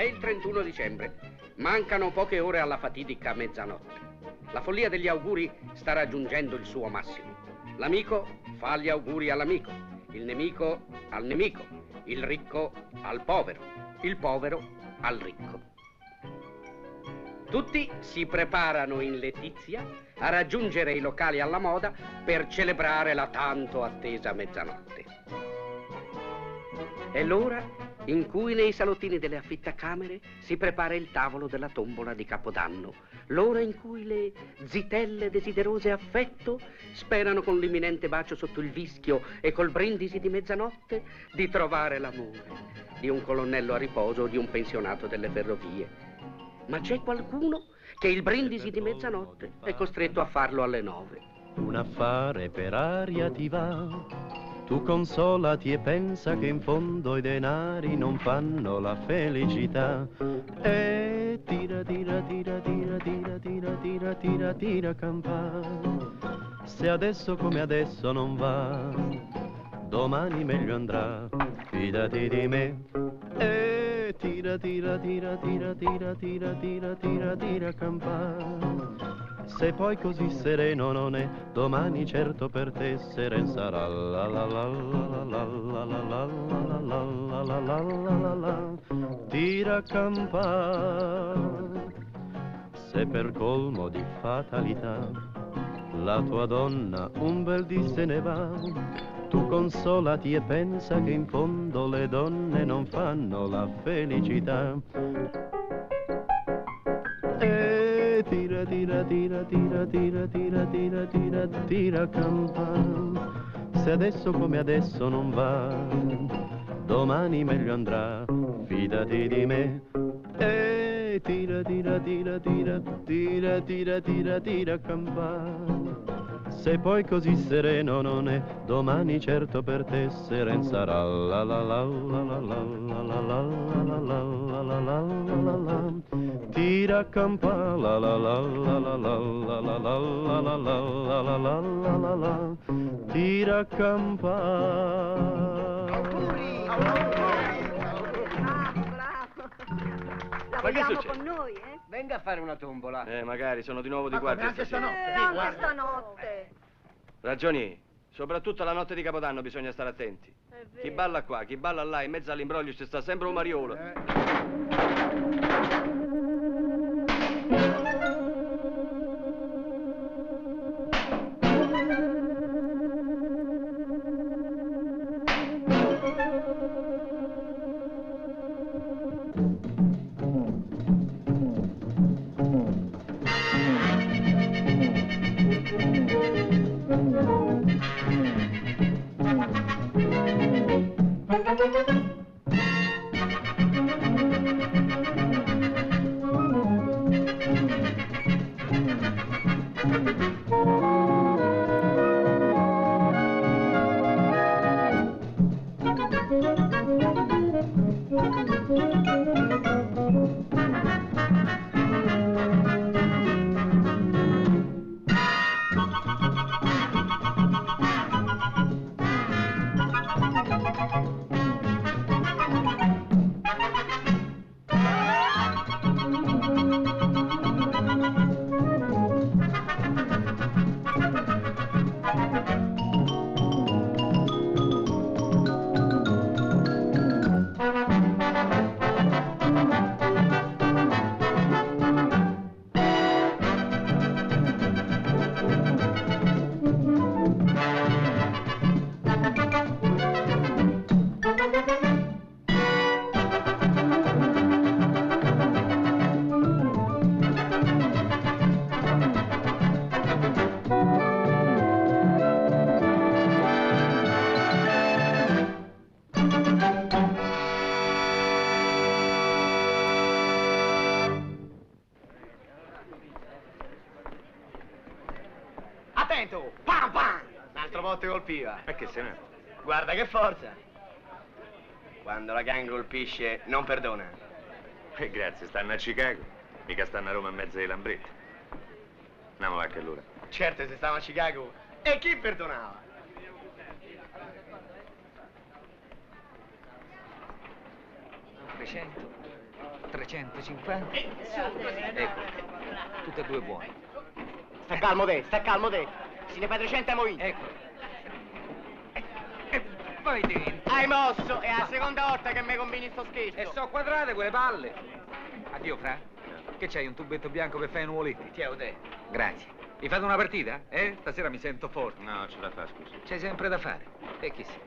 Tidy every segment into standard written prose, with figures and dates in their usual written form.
il 31 dicembre. Mancano poche ore alla fatidica mezzanotte. La follia degli auguri sta raggiungendo il suo massimo. L'amico fa gli auguri all'amico, il nemico al nemico, il ricco al povero, il povero al ricco. Tutti si preparano in letizia a raggiungere i locali alla moda per celebrare la tanto attesa mezzanotte. È l'ora in cui nei salottini delle affittacamere si prepara il tavolo della tombola di Capodanno, l'ora in cui le zitelle desiderose affetto sperano con l'imminente bacio sotto il vischio e col brindisi di mezzanotte di trovare l'amore di un colonnello a riposo o di un pensionato delle ferrovie. Ma c'è qualcuno che il brindisi di mezzanotte è costretto a farlo alle 9. Un affare per aria ti va. Tu consolati e pensa che in fondo i denari non fanno la felicità. E tira, tira, tira, tira, tira, tira, tira, tira, tira, campana. Se adesso come adesso non va, domani meglio andrà. Fidati di me. E tira, tira, tira, tira, tira, tira, tira, tira, tira, campana. Se poi così sereno non è, domani certo per te seren sarà. La la la la la la la la la la la la la la la. Tira campana. Se per colmo di fatalità la tua donna un bel dì se ne va, tu consolati e pensa che in fondo le donne non fanno la felicità. E tira, tira, tira, tira, tira, tira, tira, tira, tira, campana. Se adesso come adesso non va, domani meglio andrà. Fidati di me. E tira, tira, tira, tira, tira, tira, tira, tira, campana. Se poi così sereno non è, domani certo per te seren sarà. La la la la la la la la la la la la la la la. Tira campana. La la la la la la la la la la la la la la la la. Tira campana. La vogliamo con noi, eh? Venga a fare una tombola. Magari, sono di nuovo di guardia Anche stasera. Anche stanotte. Ragioni, soprattutto la notte di Capodanno bisogna stare attenti. Chi balla qua, chi balla là, in mezzo all'imbroglio ci sta sempre un mariolo. Attento! Pam pam! Un'altra volta colpiva. E che se ne? Guarda che forza! Quando la gang colpisce, non perdona. Grazie, stanno a Chicago. Mica stanno a Roma in mezzo ai lambretti. Andiamo là che allora. Certo, se stava a Chicago, e chi perdonava? 350. Ecco, tutte e due buone. Sta calmo te. Se ne fai 300 mo io. Ecco. Vai dentro. Hai mosso, è la seconda volta che mi combini sto scherzo. E so quadrate quelle palle. Addio, Fra. Che c'hai, un tubetto bianco per fare i nuvoletti? Tieni te. Grazie. Vi fate una partita? Stasera mi sento forte. No, ce la fa, scusa. C'hai sempre da fare. E chi sei?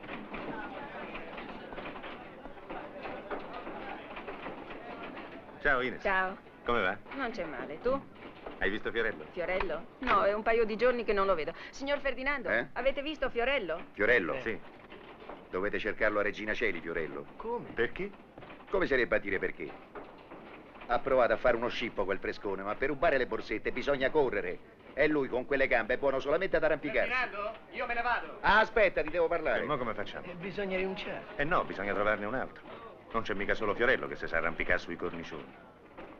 Ciao Ines. Ciao. Come va? Non c'è male. Tu? Hai visto Fiorello? Fiorello? No, è un paio di giorni che non lo vedo. Signor Ferdinando, Eh? avete visto Fiorello? Fiorello? Sì. Dovete cercarlo a Regina Celi, Fiorello. Come? Perché? Come sarebbe a dire perché? Ha provato a fare uno scippo quel frescone, ma per rubare le borsette bisogna correre. E lui con quelle gambe è buono solamente ad arrampicarsi. Ferdinando, io me ne vado. Ah, aspetta, ti devo E parlare. mo come facciamo? Bisogna rinunciare. Eh no, bisogna trovarne un altro. Non c'è mica solo Fiorello che si sa arrampicare sui cornicioni.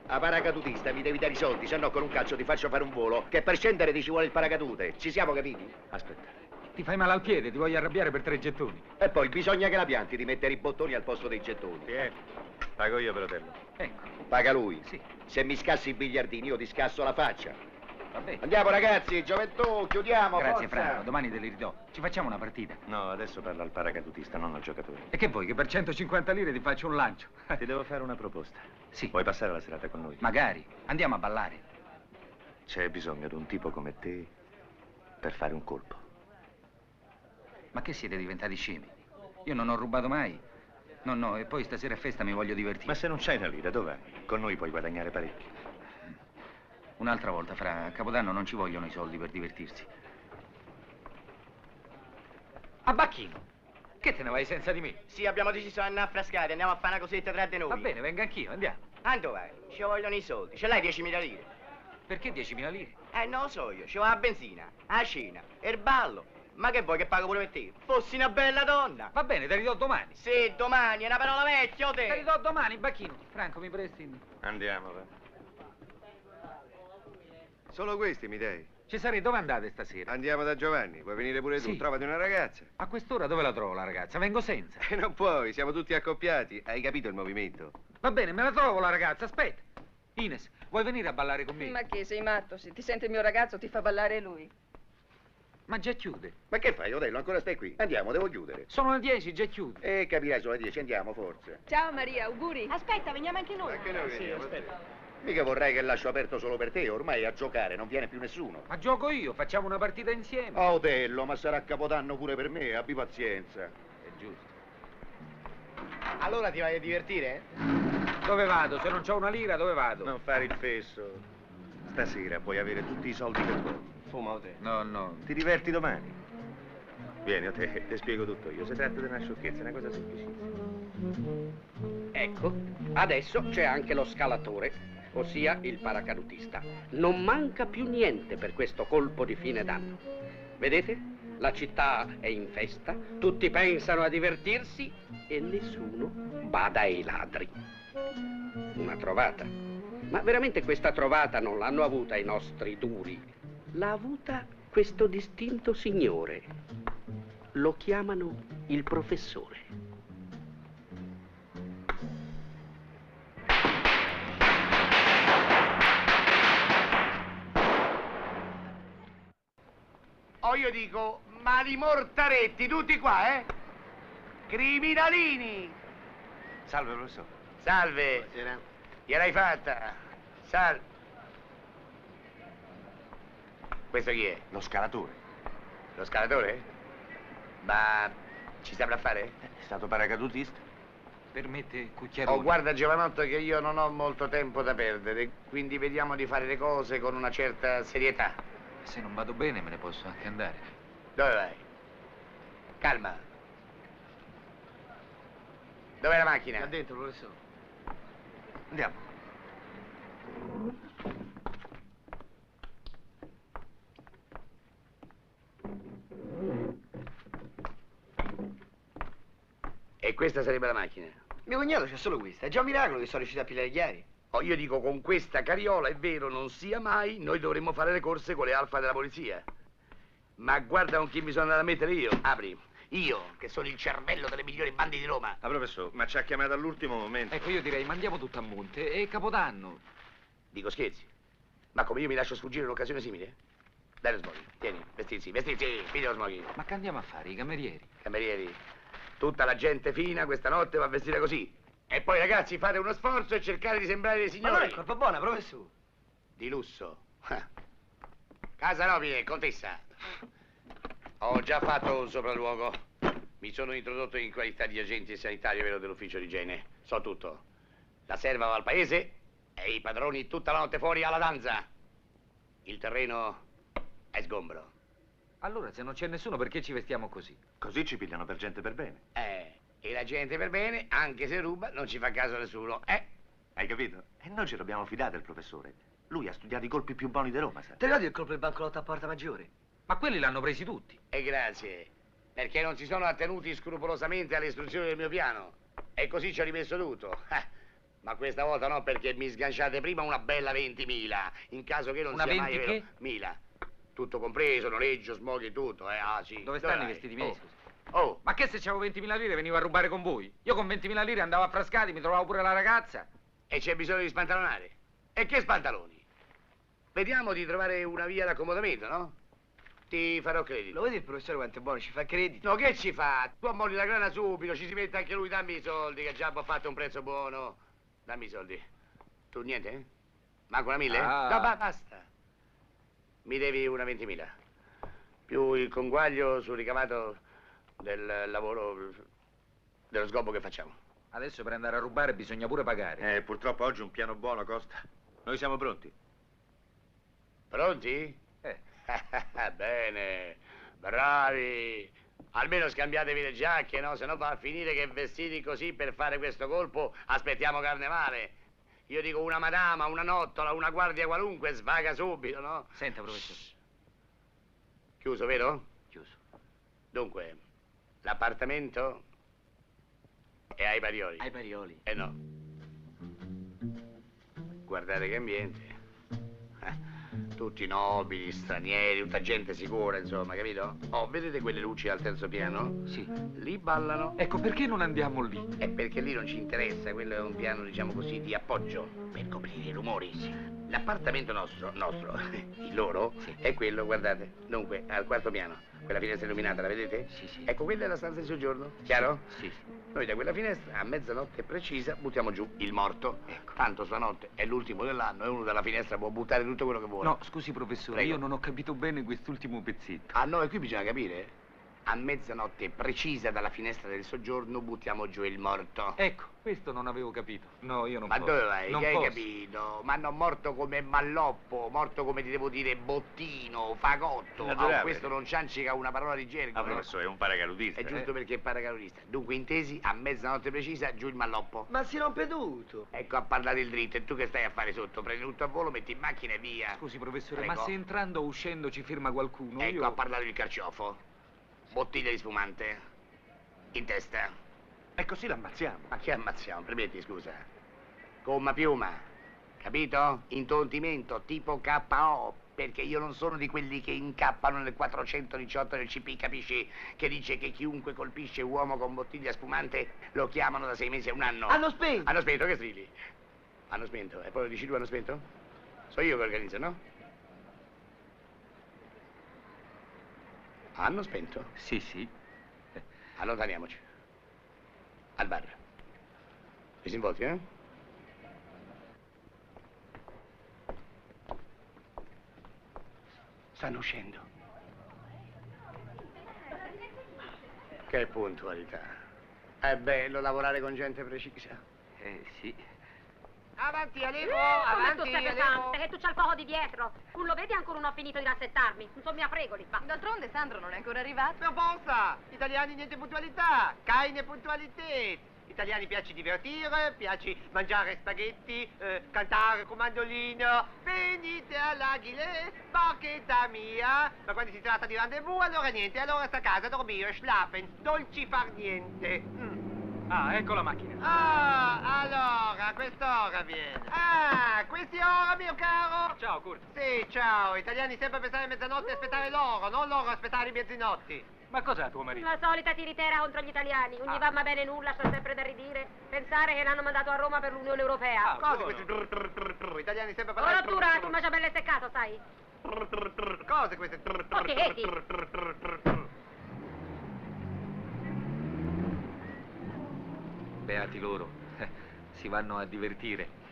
A paracadutista mi devi dare i soldi, se no con un calcio ti faccio fare un volo, che per scendere ti ci vuole il paracadute. Ci siamo capiti? Aspetta. Ti fai male al piede, ti voglio arrabbiare per 3 gettoni. E poi bisogna che la pianti di mettere i bottoni al posto dei gettoni. Pago io, Perotello. Ecco, Paga lui. sì, Se mi scassi i biliardini io ti scasso la faccia. va bene. Andiamo ragazzi, gioventù, chiudiamo. Grazie, forza. Franco, domani te li ridò. Ci facciamo una partita. No, adesso parla al paracadutista, non al giocatore. E che vuoi, che per 150 lire ti faccio un lancio? Ti devo fare una proposta. Sì. Vuoi passare la serata con noi? Magari. Andiamo a ballare. C'è bisogno di un tipo come te per fare un colpo. Ma che siete diventati scemi? Io non ho rubato mai. No, e poi stasera è festa, mi voglio divertire. Ma se non c'hai una lira, dov'è? Con noi puoi guadagnare parecchio. Un'altra volta, Fra, a Capodanno non ci vogliono i soldi per divertirsi. A Bacchino, che te ne vai senza di me? Sì, abbiamo deciso di andare a Frascati, andiamo a fare una cosetta tra di noi. Va bene, venga anch'io, andiamo. Ando vai, ci vogliono i soldi. Ce l'hai 10.000 lire? Perché 10.000 lire? Non lo so io, ci va la benzina, la cena, e il ballo. Ma che vuoi che pago pure per te? Fossi una bella donna. Va bene, te li do domani. Sì, domani, è una parola vecchia o Te li te? do domani, Bacchino. Franco, mi presti? Andiamo, va. Solo questi mi dai? Cesare, dove andate stasera? Andiamo da Giovanni, vuoi venire pure tu? Sì. Trovati una ragazza. A quest'ora dove la trovo la ragazza? Vengo senza. E non puoi, siamo tutti accoppiati. Hai capito il movimento? Va bene, me la trovo la ragazza, aspetta. Ines, vuoi venire a ballare con me? Ma che, sei matto? Se ti sente il mio ragazzo ti fa ballare lui. Ma già chiude. Ma che fai, Otello? Ancora stai qui? Andiamo, devo chiudere. Sono le 10, già chiude. Capirai, sono le 10, andiamo, forza. Ciao Maria, auguri. Aspetta, veniamo anche noi. Anche noi veniamo. Aspetta. Mica vorrai che lascio aperto solo per te, ormai a giocare non viene più nessuno. Ma gioco io, facciamo una partita insieme. Oh, Otello, ma sarà Capodanno pure per me, abbi pazienza. È giusto. Allora ti vai a divertire? Dove vado? Se non c'ho una lira, dove vado? Non fare il fesso. Stasera puoi avere tutti i soldi che vuoi. Fuma o te? No. Ti diverti domani. Vieni, a te spiego tutto io. Si tratta di una sciocchezza, è una cosa semplicissima. Ecco, adesso c'è anche lo scalatore, ossia il paracadutista. Non manca più niente per questo colpo di fine d'anno. Vedete? La città è in festa, tutti pensano a divertirsi e nessuno bada ai ladri. Una trovata. Ma veramente questa trovata non l'hanno avuta i nostri duri. L'ha avuta questo distinto signore. Lo chiamano il professore. Oh, io dico, ma li mortaretti tutti qua, eh? Criminalini! Salve, professore. Salve! Gliel'hai fatta? Salve! Questo chi è? Lo scalatore. Lo scalatore? Ma ci saprà fare? È stato paracadutista. Permette cucchiarone. Oh, guarda Giovanotto che io non ho molto tempo da perdere, quindi vediamo di fare le cose con una certa serietà. Se non vado bene me ne posso anche andare. Dove vai? Calma. Dov'è la macchina? Là dentro, professore. Andiamo. E questa sarebbe la macchina? Mio cognato c'è solo questa, è già un miracolo che sono riuscito a pigliare i chiari. Oh, io dico, con questa carriola, è vero, non sia mai, noi dovremmo fare le corse con le alfa della polizia. Ma guarda con chi mi sono andato a mettere io. Apri. Io, che sono il cervello delle migliori bande di Roma. Ah, professore, ma ci ha chiamato all'ultimo momento. Ecco, io direi mandiamo tutto a monte e Capodanno. Dico scherzi. Ma come io mi lascio sfuggire un'occasione simile? Dai lo smoking, tieni, vestiti, piglia lo smoking. Ma che andiamo a fare, i camerieri? Camerieri, tutta la gente fina questa notte va vestita così. E poi ragazzi fate uno sforzo e cercate di sembrare dei signori. Ma non è colpa buona, professore. Di lusso. Casa nobile, contessa. Ho già fatto un sopralluogo. Mi sono introdotto in qualità di agente sanitario vero dell'ufficio di igiene. So tutto. La serva va al paese e i padroni tutta la notte fuori alla danza. Il terreno è sgombro. Allora, se non c'è nessuno, perché ci vestiamo così? Così ci pigliano per gente per bene. E la gente per bene, anche se ruba, non ci fa caso nessuno. Hai capito? E noi ci dobbiamo fidare del professore. Lui ha studiato i colpi più buoni di Roma, sai? Ti ricordi il colpo del bancolotto a Porta Maggiore? Ma quelli l'hanno presi tutti. E grazie, perché non si sono attenuti scrupolosamente alle istruzioni del mio piano. E così ci ho rimesso tutto. Ma questa volta no, perché mi sganciate prima una bella 20.000, in caso che non Una sia 20 mai che? vero. 1000. Tutto compreso, noleggio, smoghi, tutto, Ah, sì. Dove stanno i vai? vestiti miei, scusa? Oh, Ma che se c'avevo 20.000 lire venivo a rubare con voi? Io con 20.000 lire andavo a Frascati, mi trovavo pure la ragazza. e c'è bisogno di spantalonare? E che spantaloni? Vediamo di trovare una via d'accomodamento, no? Ti farò credito. Lo vedi il professore quanto è buono, ci fa credito? No, che ci fa? Tu ammolli la grana subito, ci si mette anche lui, dammi i soldi, che già ho fatto un prezzo buono. Dammi i soldi. Tu niente? Eh? Manco una 1000? Ah. No, basta. Mi devi una 20.000. Più il conguaglio sul ricavato del lavoro, dello sgobbo che facciamo. Adesso per andare a rubare bisogna pure pagare. Purtroppo oggi un piano buono costa. Noi siamo pronti. Pronti? Bene, bravi. Almeno scambiatevi le giacche, no? Se no va a finire che vestiti così per fare questo colpo aspettiamo carnevale. Io dico una madama, una nottola, una guardia qualunque svaga subito, no? Senta, professore. Chiuso, vero? Chiuso. Dunque, l'appartamento è ai Parioli. Ai Parioli. Eh no. Guardate che ambiente. Tutti nobili, stranieri, tutta gente sicura, insomma, capito? Oh, vedete quelle luci al terzo piano? Sì. Lì ballano. Ecco, perché non andiamo lì? È perché lì non ci interessa, quello è un piano, diciamo così, di appoggio, per coprire i rumori. L'appartamento nostro, il loro, è quello, guardate, dunque, al quarto piano. Quella finestra illuminata, la vedete? Sì. Ecco, quella è la stanza di soggiorno, chiaro? Sì. Noi da quella finestra, a mezzanotte precisa, buttiamo giù il morto. Ecco. Tanto stanotte è l'ultimo dell'anno e uno dalla finestra può buttare tutto quello che vuole. No, scusi, professore, Prego. io non ho capito bene quest'ultimo pezzetto. Ah no, e qui bisogna capire. A mezzanotte precisa dalla finestra del soggiorno buttiamo giù il morto. Ecco, questo non avevo capito. No, io non Ma posso. dove vai? Non Che hai posso. capito? Ma non morto come malloppo, morto come ti devo dire bottino, fagotto. Naturale. Questo non ciancica una parola di gergo. no? professore, è un paracadutista. È giusto perché è paracadutista. Dunque, intesi, a mezzanotte precisa, giù il malloppo. Ma si rompe tutto. Ecco, a parlare il dritto. E tu che stai a fare sotto? Prendi tutto a volo, metti in macchina e via. Scusi, professore, Prego. ma se entrando o uscendo ci firma qualcuno, Ecco, io... a parlare il carciofo. Bottiglia di spumante. In testa. E così l'ammazziamo. Ma che ammazziamo? Permetti, scusa. Gomma piuma. Capito? Intontimento tipo KO. Perché io non sono di quelli che incappano nel 418 del CP, capisci? Che dice che chiunque colpisce uomo con bottiglia spumante lo chiamano da 6 mesi a un anno. Hanno spento. Hanno spento, che strilli? Hanno spento. E poi lo dici tu, hanno spento? So io che organizzo, no? Hanno spento? Sì. Allontaniamoci. Al bar. Disinvolti, eh? Stanno uscendo. Che puntualità. È bello lavorare con gente precisa. Sì. Avanti, Alevo, Come tu avanti, sei Alevo. pesante, che tu c'hai il covo di dietro. Tu lo vedi ancora non ho finito di rassettarmi. Non mi appregoli, va. D'altronde Sandro non è ancora arrivato. Per forza! Italiani niente puntualità, keine puntualität. Italiani piace divertire, piace mangiare spaghetti, cantare con mandolino. Venite all'Aguilé, bacchetta mia. Ma quando si tratta di rendezvous, allora niente, allora sta a casa a dormire, schlafen, dolci far niente. Ah, ecco la macchina. Ah, allora, a quest'ora viene. Ah, quest'ora, mio caro. Ciao, Ciao, Kurt. Sì, ciao. Italiani sempre pensare a mezzanotte e aspettare loro, non loro aspettare i mezzinotti. Ma cos'ha tuo marito? La solita tiritera contro gli italiani. Non gli va bene nulla, sta sempre da ridire. Pensare che l'hanno mandato a Roma per l'Unione Europea. Cose questi italiani sempre Ho parlare. rotturato, ma c'ha belle seccato, sai? Cose queste. Beati loro, si vanno a divertire.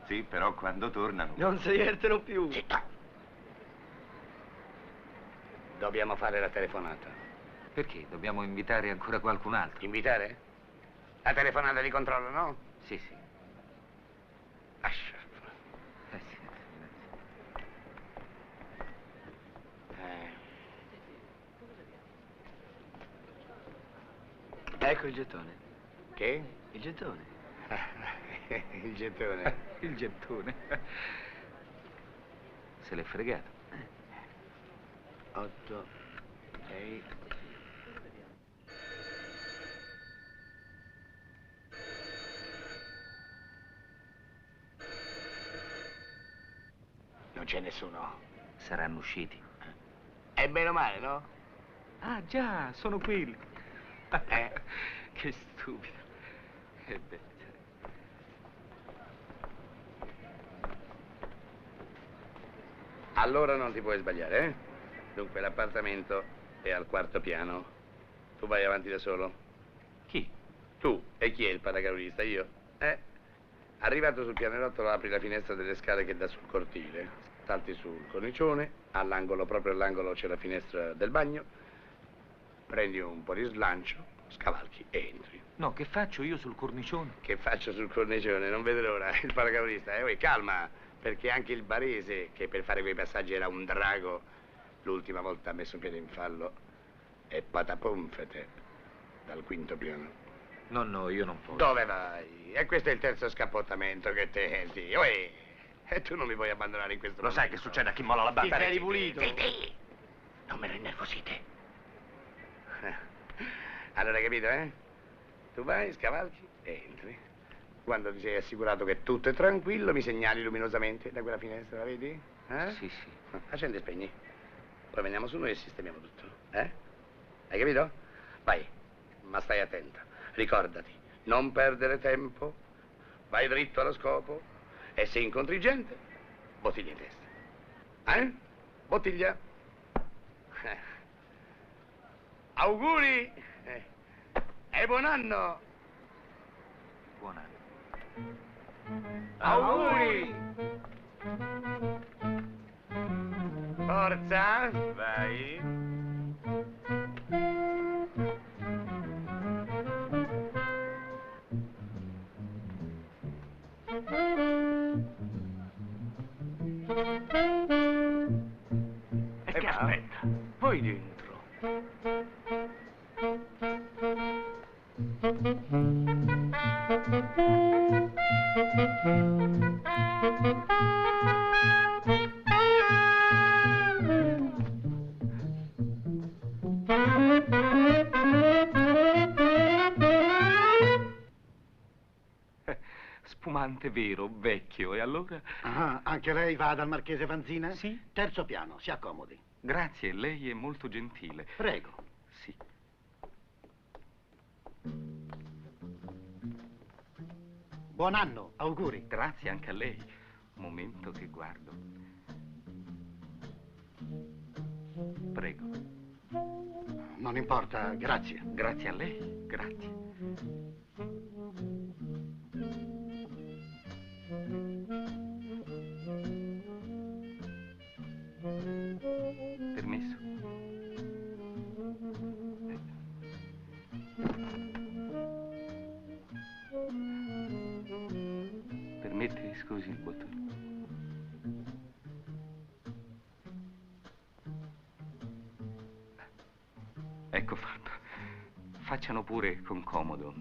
Sì, però quando tornano... Non si divertono più. Dobbiamo fare la telefonata. Perché? Dobbiamo invitare ancora qualcun altro? Invitare? La telefonata di controllo, no? Sì, sì. Lascia. Sì. Ecco il gettone. Che? Il gettone. Il gettone. Il gettone. Se l'è fregato. 8, 6... Non c'è nessuno. Saranno usciti. È bene o male, no? Ah, già, sono quelli. Che stupido. Beh. Allora non ti puoi sbagliare, eh? Dunque l'appartamento è al 4º piano. Tu vai avanti da solo? Chi? Tu. E chi è il paracaduista? Io? Arrivato sul pianerottolo apri la finestra delle scale che dà sul cortile. Salti sul cornicione, all'angolo, proprio all'angolo c'è la finestra del bagno. Prendi un po' di slancio, scavalchi e entri. No, che faccio io sul cornicione? Che faccio sul cornicione? Non vedo l'ora. Il paracaduista, calma, perché anche il barese, che per fare quei passaggi era un drago, l'ultima volta ha messo un piede in fallo e patapomfete dal 5º piano. No, io non posso. Dove vai? E questo è il terzo scappottamento che tenti. E tu non mi vuoi abbandonare in questo Lo sai che succede a chi molla la banda? Ti sei ripulito. Zitti! Non me lo innervosite. Allora hai capito, eh? Tu vai, scavalchi e entri. Quando ti sei assicurato che tutto è tranquillo, mi segnali luminosamente da quella finestra, la vedi? Sì, sì. Accendi e spegni. Poi veniamo su noi e sistemiamo tutto, eh? Hai capito? Vai, ma stai attenta. Ricordati, non perdere tempo, vai dritto allo scopo e se incontri gente, bottiglia in testa. Bottiglia. Auguri e buon anno. Buon anno. Auguri. Forza. Vai. E che aspetta? Poi dentro. Spumante vero, vecchio, e allora? Ah, anche lei va dal Marchese Vanzina? Sì. Terzo piano, si accomodi. Grazie, lei è molto gentile. Prego. Sì. Buon anno, auguri. Grazie anche a lei. Un momento che guardo. Prego. Non importa, grazie. Grazie a lei, grazie. Permesso? Permette, scusi il bottone. Ecco fatto. Facciano pure con comodo.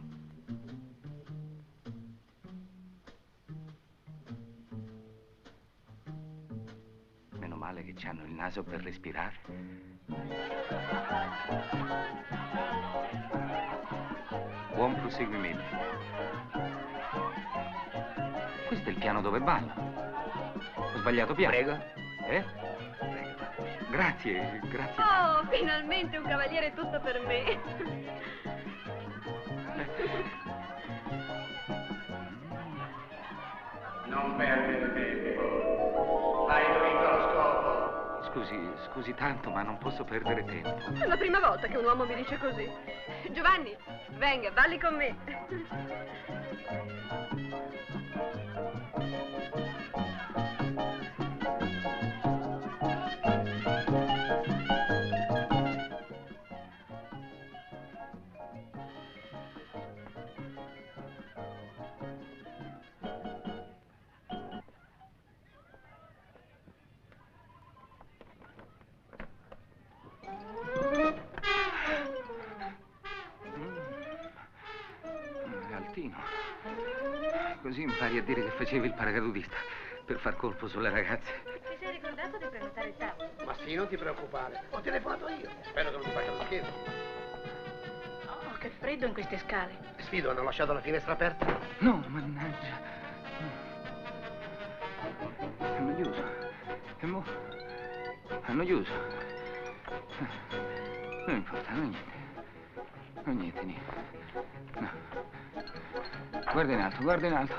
Meno male che c'hanno il naso per respirare. Buon proseguimento. Questo è il piano dove balla. Ho sbagliato piano. Prego. Grazie, grazie. Oh, finalmente un cavaliere tutto per me. Non perdere tempo. Hai vinto lo scopo. Scusi tanto, ma non posso perdere tempo. È la prima volta che un uomo mi dice così. Giovanni, venga, balli con me. È altino. Così impari a dire che facevi il paracadutista per far colpo sulle ragazze. Ti sei ricordato di prenotare il tavolo? Ma sì, non ti preoccupare. Ho telefonato io. Spero che non ti faccia lo scherzo. Oh, che freddo in queste scale. Sfido, hanno lasciato la finestra aperta? No, mannaggia. Hanno chiuso. E mo? Hanno chiuso. Non importa, non niente. Non niente, niente. No. Guarda in alto, guarda in alto.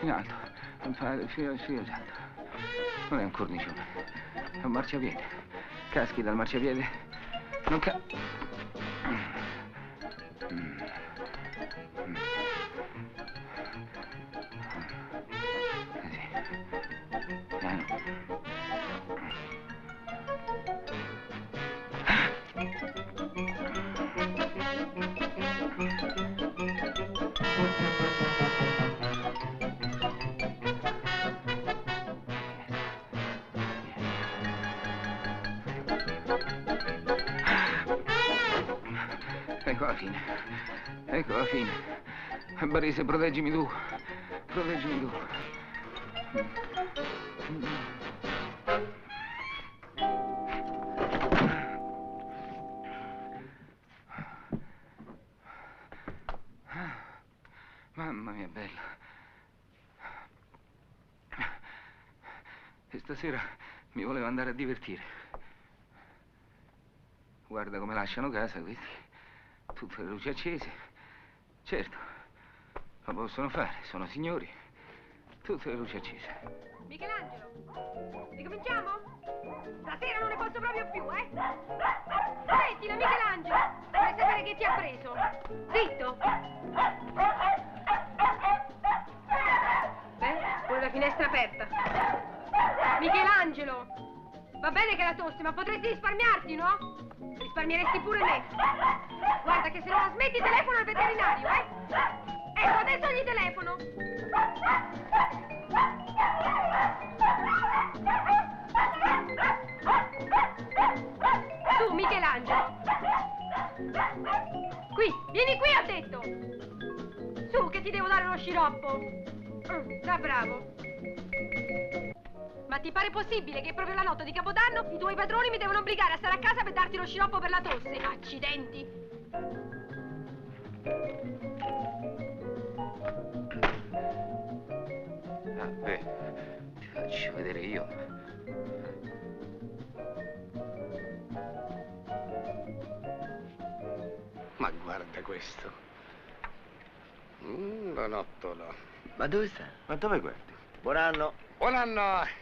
In alto. Non fa il filo esatto. Non è un cornicione. È un marciapiede. Caschi dal marciapiede. Non Piano. Ecco la fine. Ecco la fine. Barese, proteggimi tu. Proteggimi tu. Mamma mia bella. E stasera mi volevo andare a divertire. Guarda come lasciano casa questi. Tutte le luci accese. Certo, lo possono fare, sono signori. Tutte le luci accese. Michelangelo, ricominciamo? Stasera non ne posso proprio più, eh? Smettila, Michelangelo! Vuoi sapere che ti ha preso? Zitto! Beh, pure la finestra aperta. Michelangelo! Va bene che la tossi, ma potresti risparmiarti, no? Risparmieresti pure me. Guarda che se non la smetti telefono al veterinario, eh? Ecco, adesso gli telefono. Tu, Michelangelo. Qui, vieni qui, ho detto. Su, che ti devo dare uno sciroppo. Da bravo. Ma ti pare possibile che proprio la notte di Capodanno i tuoi padroni mi devono obbligare a stare a casa per darti lo sciroppo per la tosse? Accidenti! Ti faccio vedere io. Ma guarda questo. Bonottolo. Ma dove sta? Ma dove guardi? Buon anno. Buon anno.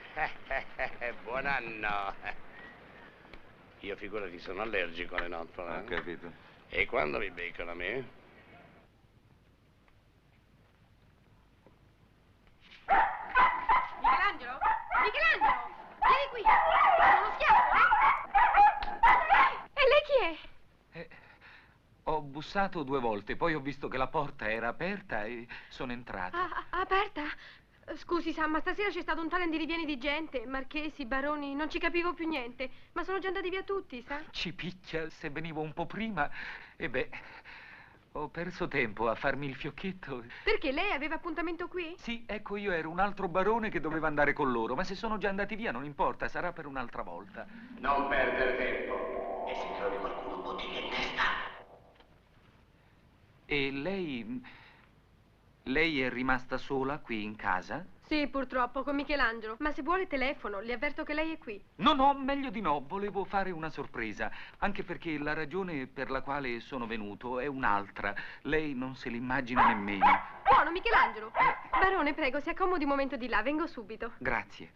Buon anno. Io figurati, sono allergico alle nottole. Ho capito. E quando mi beccano a me? Michelangelo? Michelangelo! Vieni qui! Sono uno schiaffo, eh? E lei chi è? Ho bussato 2 volte, poi ho visto che la porta era aperta e sono entrato. Aperta? Scusi, Sam, ma stasera c'è stato un tale andirivieni di gente, marchesi, baroni, non ci capivo più niente. Ma sono già andati via tutti, sa? Ci picchia se venivo un po' prima. E beh, ho perso tempo a farmi il fiocchetto. Perché lei aveva appuntamento qui? Sì, ecco, io ero un altro barone che doveva andare con loro, ma se sono già andati via non importa, sarà per un'altra volta. Non perdere tempo. E se trovi qualcuno bottiglia in testa. E lei è rimasta sola qui in casa? Sì, purtroppo, con Michelangelo. Ma se vuole telefono, le avverto che lei è qui. No, meglio di no. Volevo fare una sorpresa. Anche perché la ragione per la quale sono venuto è un'altra. Lei non se l'immagina nemmeno. Buono, Michelangelo. Barone, prego, si accomodi un momento di là, vengo subito. Grazie.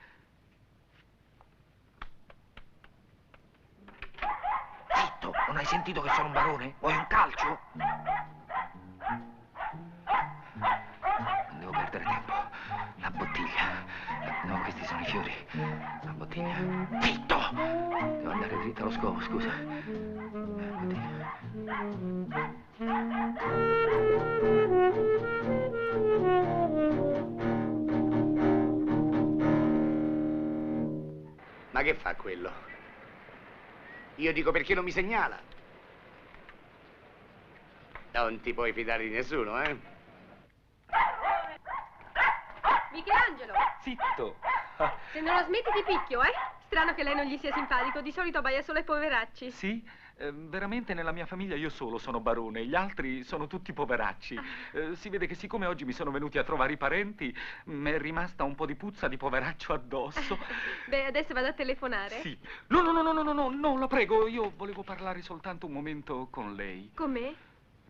Zitto, non hai sentito che sono un barone? Vuoi un calcio? Non devo perdere tempo. La bottiglia. No, questi sono i fiori. La bottiglia. Zitto! Devo andare dritto allo scopo, scusa. La bottiglia. Ma che fa quello? Io dico perché non mi segnala. Non ti puoi fidare di nessuno, eh? Michelangelo, Zitto! se non la smetti ti picchio, eh? Strano che lei non gli sia simpatico, di solito abbaia solo ai poveracci. Sì, veramente nella mia famiglia io solo sono barone, gli altri sono tutti poveracci. Si vede che siccome oggi mi sono venuti a trovare i parenti, mi è rimasta un po' di puzza di poveraccio addosso. Beh, adesso vado a telefonare. Sì. No, la prego, io volevo parlare soltanto un momento con lei. Con me?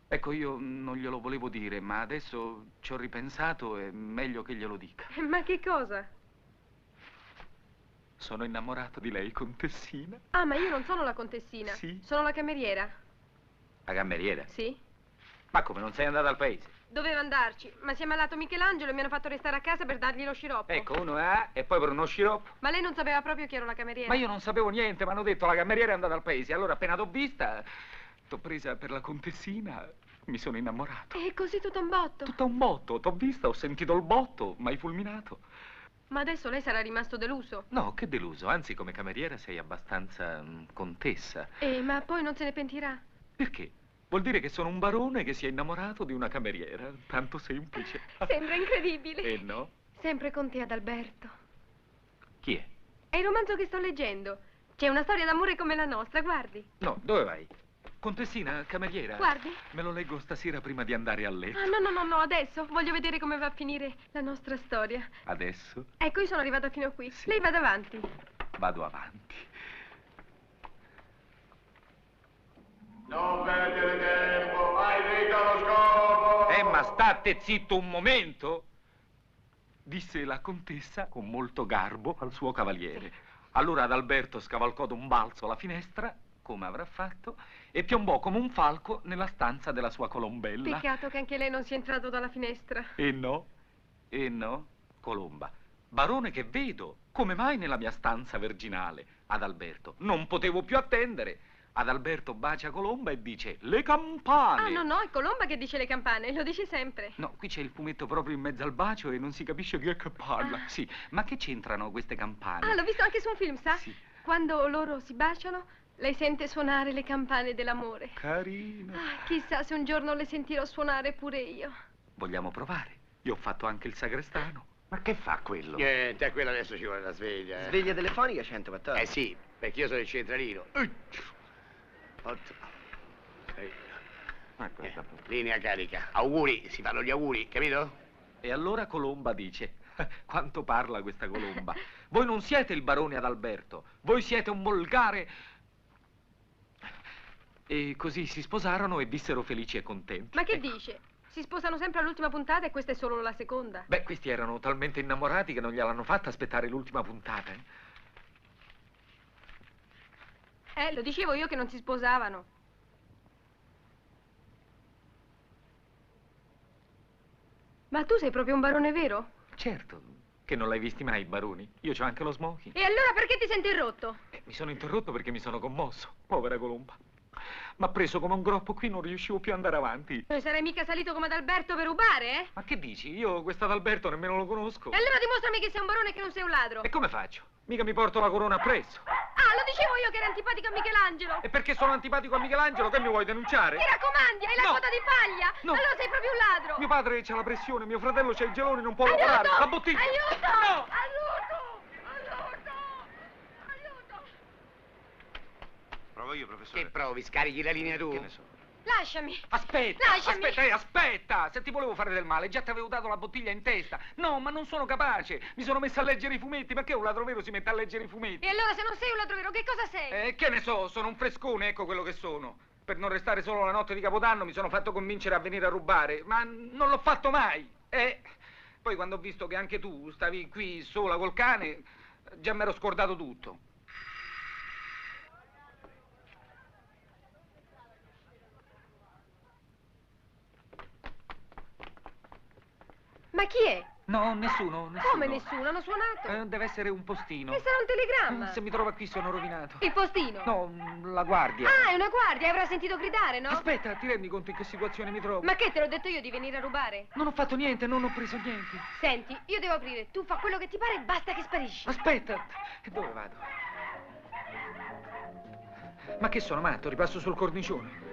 Ecco, io non glielo volevo dire, ma adesso ci ho ripensato e è meglio che glielo dica. Ma che cosa? Sono innamorato di lei, contessina. Ah, ma io non sono la contessina. Sì. Sono la cameriera. La cameriera? Sì. Ma come, non sei andata al paese? Doveva andarci, ma si è malato Michelangelo e mi hanno fatto restare a casa per dargli lo sciroppo. Ecco, uno è e poi per uno sciroppo. Ma lei non sapeva proprio chi ero la cameriera? Ma io non sapevo niente, mi hanno detto la cameriera è andata al paese. Allora appena t'ho vista, t'ho presa per la contessina, mi sono innamorato. E così tutto un botto? Tutto un botto, t'ho vista, ho sentito il botto, m'hai fulminato. Ma adesso lei sarà rimasto deluso. No, che deluso, anzi come cameriera sei abbastanza contessa. Ma poi non se ne pentirà? Perché? Vuol dire che sono un barone che si è innamorato di una cameriera, tanto semplice. Sembra incredibile. Eh no? Sempre con te, Adalberto. Chi è? È il romanzo che sto leggendo. C'è una storia d'amore come la nostra, guardi. No, dove vai? Contessina, cameriera. Guardi. Me lo leggo stasera prima di andare a letto. Ah, no, adesso. Voglio vedere come va a finire la nostra storia. Adesso Ecco, io sono arrivata fino a qui. Sì. Lei vada avanti. vado avanti. Non perdere tempo, vai dritto allo scopo! Ma state zitto un momento, disse la contessa con molto garbo al suo cavaliere. Allora Adalberto scavalcò d'un balzo la finestra, come avrà fatto, e piombò come un falco nella stanza della sua colombella. Peccato che anche lei non sia entrato dalla finestra. E no, Colomba. Barone che vedo, come mai nella mia stanza virginale? Adalberto, non potevo più attendere. Adalberto bacia Colomba e dice, le campane! Ah, no, è Colomba che dice le campane, lo dice sempre. No, qui c'è il fumetto proprio in mezzo al bacio e non si capisce chi è che parla. Sì, ma che c'entrano queste campane? Ah, l'ho visto anche su un film, sa? Sì. Quando loro si baciano, lei sente suonare le campane dell'amore. Carina. Ah, chissà se un giorno le sentirò suonare pure io. Vogliamo provare? Io ho fatto anche il sagrestano. Ma che fa quello? Niente, a quello adesso ci vuole la sveglia. Sveglia telefonica 114. Sì, perché io sono il centralino. 8. Linea carica. Auguri, si fanno gli auguri, capito? E allora Colomba dice, quanto parla questa Colomba? Voi non siete il barone Adalberto, voi siete un volgare... E così si sposarono e vissero felici e contenti. Ma che Ecco. dice? Si sposano sempre all'ultima puntata e questa è solo la seconda. Beh, questi erano talmente innamorati che non gliel'hanno fatta aspettare l'ultima puntata. Lo dicevo io che non si sposavano. Ma tu sei proprio un barone vero? Certo, che non l'hai visti mai i baroni. Io c'ho anche lo smoking. E allora perché ti sei interrotto? Mi sono interrotto perché mi sono commosso. Povera Colomba. M'ha preso come un groppo qui, non riuscivo più ad andare avanti. Non sarai mica salito come Adalberto per rubare, eh? Ma che dici? Io quest'Adalberto nemmeno lo conosco. E allora dimostrami che sei un barone e che non sei un ladro. E come faccio? Mica mi porto la corona appresso. Ah, lo dicevo io che eri antipatico a Michelangelo. E perché sono antipatico a Michelangelo, che mi vuoi denunciare? Ti raccomandi, hai la No. coda di paglia. No. Allora sei proprio un ladro. Mio padre c'ha la pressione, mio fratello c'ha i geloni, non può Aiuto! lavorare. La bottiglia! Aiuto! No! Provo io, professore. Che provi, scarichi la linea tu? Che ne so? Lasciami. Aspetta, Lasciami. aspetta! Se ti volevo fare del male, già ti avevo dato la bottiglia in testa. No, ma non sono capace. Mi sono messo a leggere i fumetti. Perché un ladro vero si mette a leggere i fumetti? E allora se non sei un ladro vero, che cosa sei? Che ne so, sono un frescone, ecco quello che sono. Per non restare solo la notte di Capodanno mi sono fatto convincere a venire a rubare, ma non l'ho fatto mai. Poi quando ho visto che anche tu stavi qui sola col cane, già mi ero scordato tutto. Ma chi è? No, nessuno. Come nessuno? Hanno suonato? Deve essere un postino. E sarà un telegramma. Se mi trova qui sono rovinato. Il postino? No, la guardia. Ah, è una guardia, avrà sentito gridare, no? Aspetta, ti rendi conto in che situazione mi trovo? Ma che, te l'ho detto io di venire a rubare? Non ho fatto niente, non ho preso niente. Senti, io devo aprire, tu fa quello che ti pare e basta che sparisci. Aspetta, e dove vado? Ma che sono matto? Ripasso sul cornicione.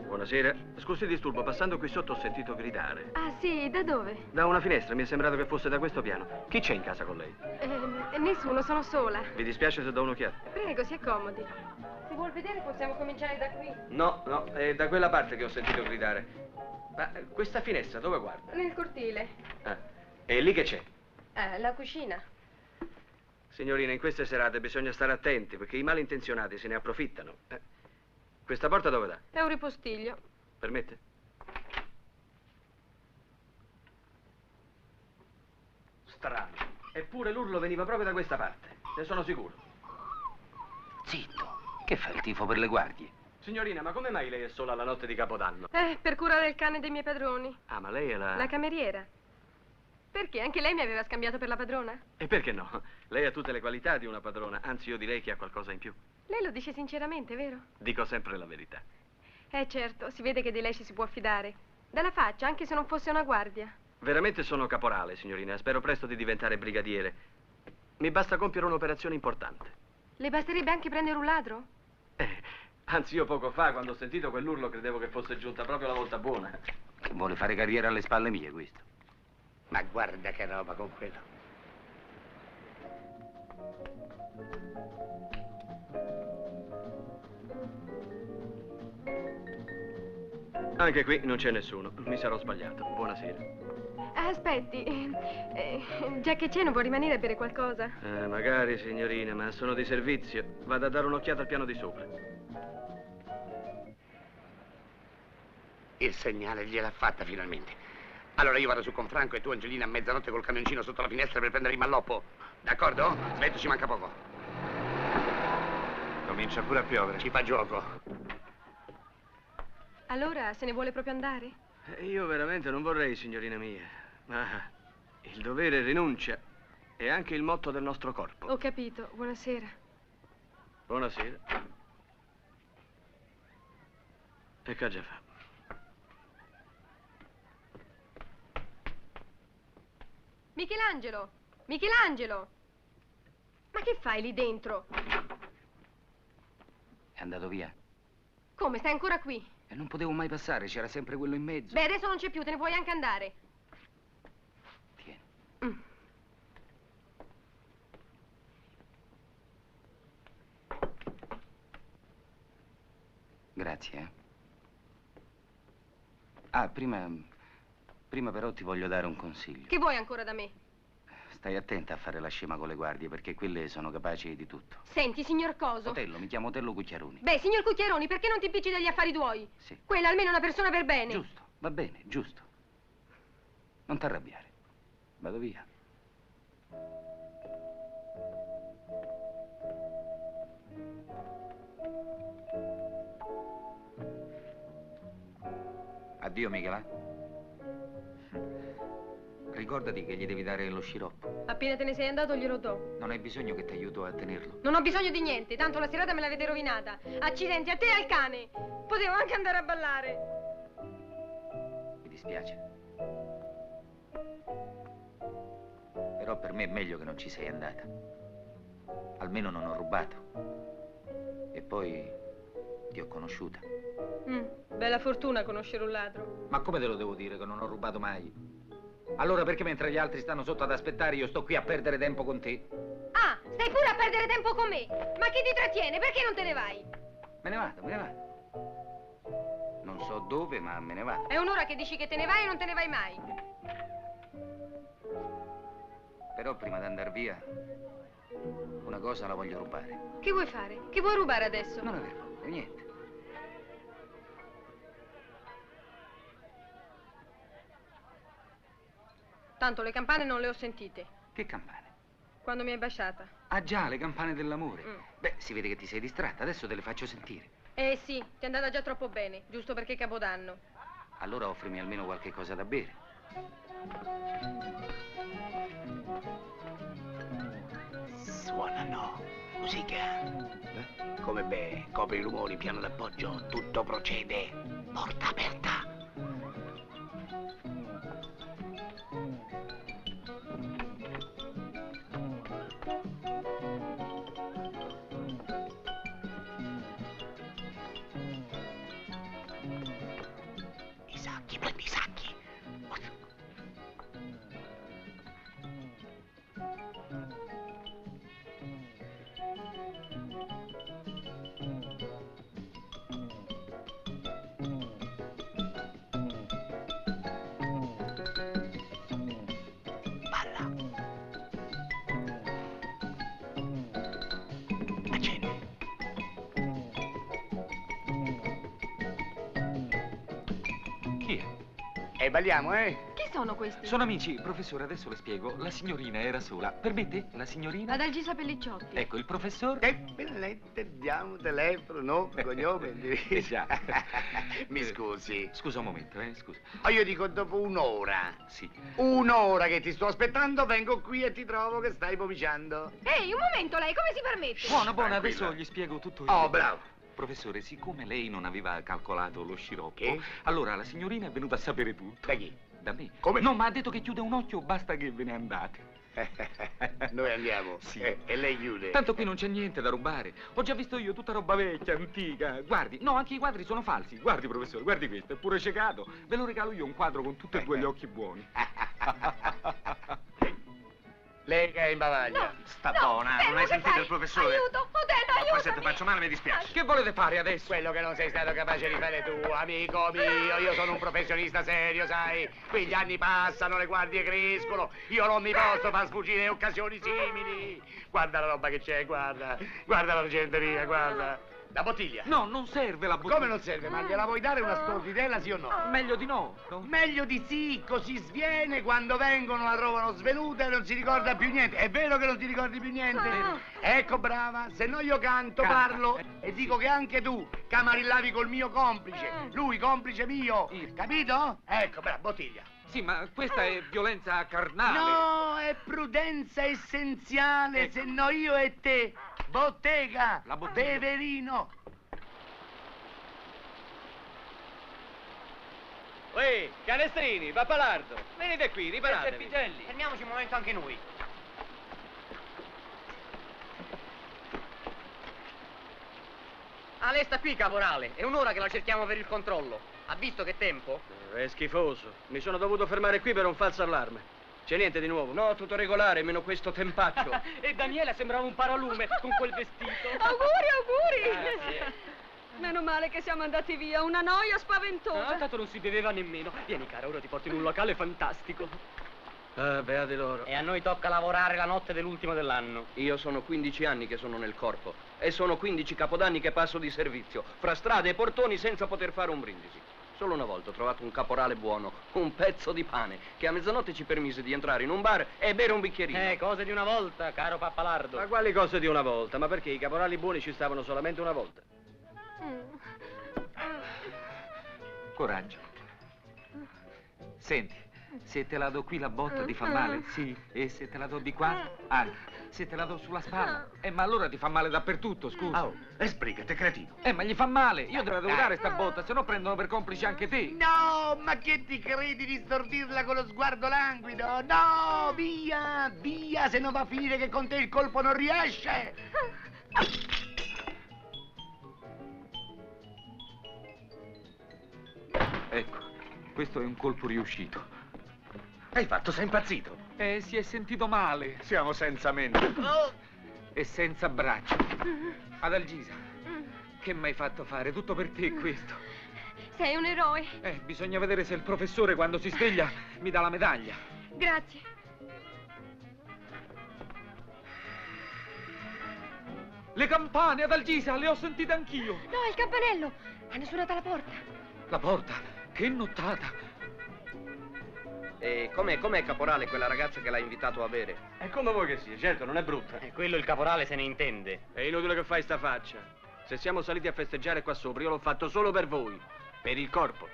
Buonasera. Scusi il disturbo, passando qui sotto ho sentito gridare. Ah, sì, da dove? Da una finestra, mi è sembrato che fosse da questo piano. Chi c'è in casa con lei? Nessuno, sono sola. Vi dispiace se do un'occhiata? Prego, si accomodi. Se vuol vedere possiamo cominciare da qui. No, è da quella parte che ho sentito gridare. Ma questa finestra dove guarda? Nel cortile. Ah, e lì che c'è? La cucina. Signorina, in queste serate bisogna stare attenti perché i malintenzionati se ne approfittano. Questa porta dove dà? È un ripostiglio. Permette? Strano. Eppure l'urlo veniva proprio da questa parte. Ne sono sicuro. Zitto, che fa il tifo per le guardie? Signorina, ma come mai lei è sola la notte di Capodanno? Per curare il cane dei miei padroni. Ah, ma lei è La cameriera. Perché? Anche lei mi aveva scambiato per la padrona? E perché no? Lei ha tutte le qualità di una padrona, anzi io direi che ha qualcosa in più. Lei lo dice sinceramente, vero? Dico sempre la verità. Certo, si vede che di lei ci si può fidare. Dalla faccia, anche se non fosse una guardia. Veramente sono caporale, signorina. Spero presto di diventare brigadiere. Mi basta compiere un'operazione importante. Le basterebbe anche prendere un ladro? Anzi, io poco fa, quando ho sentito quell'urlo, credevo che fosse giunta proprio la volta buona. Che vuole fare carriera alle spalle mie, questo? Ma guarda che roba con quello. Anche qui non c'è nessuno. Mi sarò sbagliato. Buonasera. Aspetti, già che c'è non vuoi rimanere a bere qualcosa? Magari, signorina, ma sono di servizio. Vado a dare un'occhiata al piano di sopra. Il segnale gliel'ha fatta finalmente. Allora io vado su con Franco e tu, Angelina, a mezzanotte col camioncino sotto la finestra per prendere il malloppo. D'accordo? Smetto, ci manca poco. Comincia pure a piovere. Ci fa gioco. Allora se ne vuole proprio andare? Io veramente non vorrei, signorina mia, ma il dovere rinuncia è anche il motto del nostro corpo. Ho capito, buonasera. Buonasera. E che già fa? Michelangelo! Michelangelo! Ma che fai lì dentro? È andato via. Come, stai ancora qui? E non potevo mai passare, c'era sempre quello in mezzo. Beh, adesso non c'è più, te ne puoi anche andare. Tieni. Grazie, Ah, prima però ti voglio dare un consiglio. Che vuoi ancora da me? Stai attenta a fare la scema con le guardie, perché quelle sono capaci di tutto. Senti, signor Coso. Otello, mi chiamo Otello Cucchiaroni. Beh, signor Cucchiaroni, perché non ti impicci degli affari tuoi? Sì. Quella almeno è una persona per bene. Giusto, va bene, giusto. Non t'arrabbiare. Vado via. Addio, Michela. Ricordati che gli devi dare lo sciroppo. Appena te ne sei andato glielo do. Non hai bisogno che ti aiuto a tenerlo. Non ho bisogno di niente, tanto la serata me l'avete rovinata. Accidenti a te e al cane. Potevo anche andare a ballare. Mi dispiace. Però per me è meglio che non ci sei andata. Almeno non ho rubato. E poi ti ho conosciuta. Bella fortuna conoscere un ladro. Ma come te lo devo dire che non ho rubato mai? Allora perché mentre gli altri stanno sotto ad aspettare io sto qui a perdere tempo con te? Ah, stai pure a perdere tempo con me. Ma chi ti trattiene? Perché non te ne vai? Me ne vado, me ne vado. Non so dove, ma me ne vado. È un'ora che dici che te ne vai e non te ne vai mai. Però prima di andare via, una cosa la voglio rubare. Che vuoi fare? Che vuoi rubare adesso? Non aver paura, niente. Tanto le campane non le ho sentite. Che campane? Quando mi hai baciata. Ah già, le campane dell'amore. Mm. Beh, si vede che ti sei distratta, adesso te le faccio sentire. Eh sì, ti è andata già troppo bene, giusto perché è Capodanno. Allora offrimi almeno qualche cosa da bere. Suonano. Musica. Come beh, copri i rumori, piano d'appoggio, tutto procede. Porta aperta. I sacchi, prendi i sacchi. Balla. Accendi. Chi è? E balliamo, eh? Chi sono questi? Sono amici, professore, adesso le spiego. La signorina era sola. Permette? La signorina? Adalgisa Pellicciotti. Ecco, il professor? Che bellette, diamo telefono, nome, cognome, indirizzo. già. Mi scusi. Scusa un momento, scusa. Oh, io dico dopo un'ora. Sì. Un'ora che ti sto aspettando, vengo qui e ti trovo che stai pomiciando. Ehi, un momento, lei come si permette? Buona, Tranquilla. adesso gli spiego tutto io. Oh, bravo. Professore, siccome lei non aveva calcolato lo sciroppo, Che? allora la signorina è venuta a sapere tutto. Da chi? Da me. Come? No, ma ha detto che chiude un occhio, basta che ve ne andate. Noi andiamo. Sì. E lei chiude. Tanto qui non c'è niente da rubare. Ho già visto io tutta roba vecchia, antica. Guardi, no, anche i quadri sono falsi. Guardi, professore, guardi questo, è pure ciecato. Ve lo regalo io un quadro con tutti e due gli occhi buoni. Lei che è in bavaglia. Sta No, buona, fermo, non hai che sentito fai? il professore? Aiuto, Otello, Ma poi se aiutami. ti faccio male mi dispiace. Che volete fare adesso? Quello che non sei stato capace di fare tu, amico mio. Io sono un professionista serio, sai. Qui gli anni passano, le guardie crescono. Io non mi posso far sfuggire occasioni simili. Guarda la roba che c'è, guarda. Guarda l'argenteria, guarda. La bottiglia. No, non serve la bottiglia. Come non serve? Ma gliela vuoi dare una storditella, sì o no? Meglio di no. Meglio di sì, così sviene, quando vengono la trovano svenuta e non si ricorda più niente. È vero che non ti ricordi più niente? Ecco, brava, se no io canto, Canta. parlo e dico che anche tu camarillavi col mio complice, lui complice mio, capito? Ecco, brava, bottiglia. Sì, ma questa è violenza carnale. No, è prudenza essenziale, Ecco. se no io e te. Bottega, La bottiglia. Beverino. Uè, canestrini, pappalardo, venite qui, riparatevi. Fermiamoci un momento anche noi. Ah, lei sta qui, caporale. È un'ora che la cerchiamo per il controllo. Ha visto che tempo? È schifoso. Mi sono dovuto fermare qui per un falso allarme. C'è niente di nuovo? No, tutto regolare, meno questo tempaccio. E Daniela sembrava un paralume con quel vestito. Auguri, auguri. Grazie. Meno male che siamo andati via, una noia spaventosa. Ah, tanto non si beveva nemmeno. Vieni, cara, ora ti porto in un locale fantastico. Ah, beati loro. E a noi tocca lavorare la notte dell'ultimo dell'anno. Io sono 15 anni che sono nel corpo e sono 15 capodanni che passo di servizio, fra strade e portoni senza poter fare un brindisi. Solo una volta ho trovato un caporale buono, un pezzo di pane, che a mezzanotte ci permise di entrare in un bar e bere un bicchierino. Cose di una volta, caro pappalardo. Ma quali cose di una volta? Ma perché i caporali buoni ci stavano solamente una volta? Coraggio. Senti, se te la do qui la botta ti fa male? Sì. E se te la do di qua? Anche. Se te la do sulla spalla? Ma allora ti fa male dappertutto, scusa. Sbrigate, cretino. Ma gli fa male. Io te la devo dare sta botta, se no prendono per complice anche te. No, ma che ti credi di stordirla con lo sguardo languido? No, via, via, se non va a finire che con te il colpo non riesce. Ecco, questo è un colpo riuscito. Hai fatto, sei impazzito. Si è sentito male. Siamo senza mente. E senza braccia. Adalgisa, Che mi hai fatto fare? Tutto per te questo. Sei un eroe. Bisogna vedere se il professore quando si sveglia mi dà la medaglia. Grazie. Le campane ad Algisa, le ho sentite anch'io. No, il campanello. Hanno suonato alla porta. La porta? Che nottata. E com'è caporale quella ragazza che l'ha invitato a bere? È come vuoi che sia, certo, non è brutta. Quello il caporale se ne intende. È inutile che fai sta faccia. Se siamo saliti a festeggiare qua sopra, io l'ho fatto solo per voi. Per il corpo.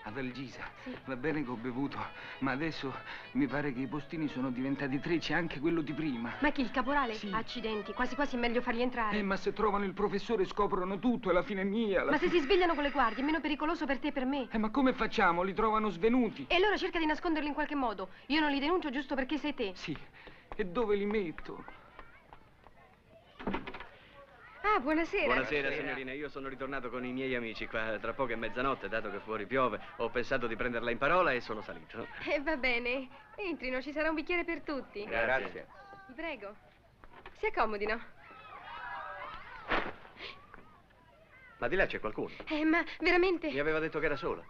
Ad Algisa, va bene che ho bevuto, ma adesso mi pare che i postini sono diventati 3, c'è anche quello di prima. Ma chi, il caporale? Sì. Accidenti, quasi quasi è meglio farli entrare. Ma se trovano il professore scoprono tutto, è la fine mia. Ma se si svegliano con le guardie è meno pericoloso per te e per me. Ma come facciamo? Li trovano svenuti. E allora cerca di nasconderli in qualche modo. Io non li denuncio giusto perché sei te. Sì, e dove li metto? Ah, buonasera. Buonasera, signorina. Io sono ritornato con i miei amici qua. Tra poco è mezzanotte, dato che fuori piove. Ho pensato di prenderla in parola e sono salito. Va bene. Entrino, ci sarà un bicchiere per tutti. Grazie. Prego. Si accomodino. Ma di là c'è qualcuno? Ma veramente... Mi aveva detto che era sola.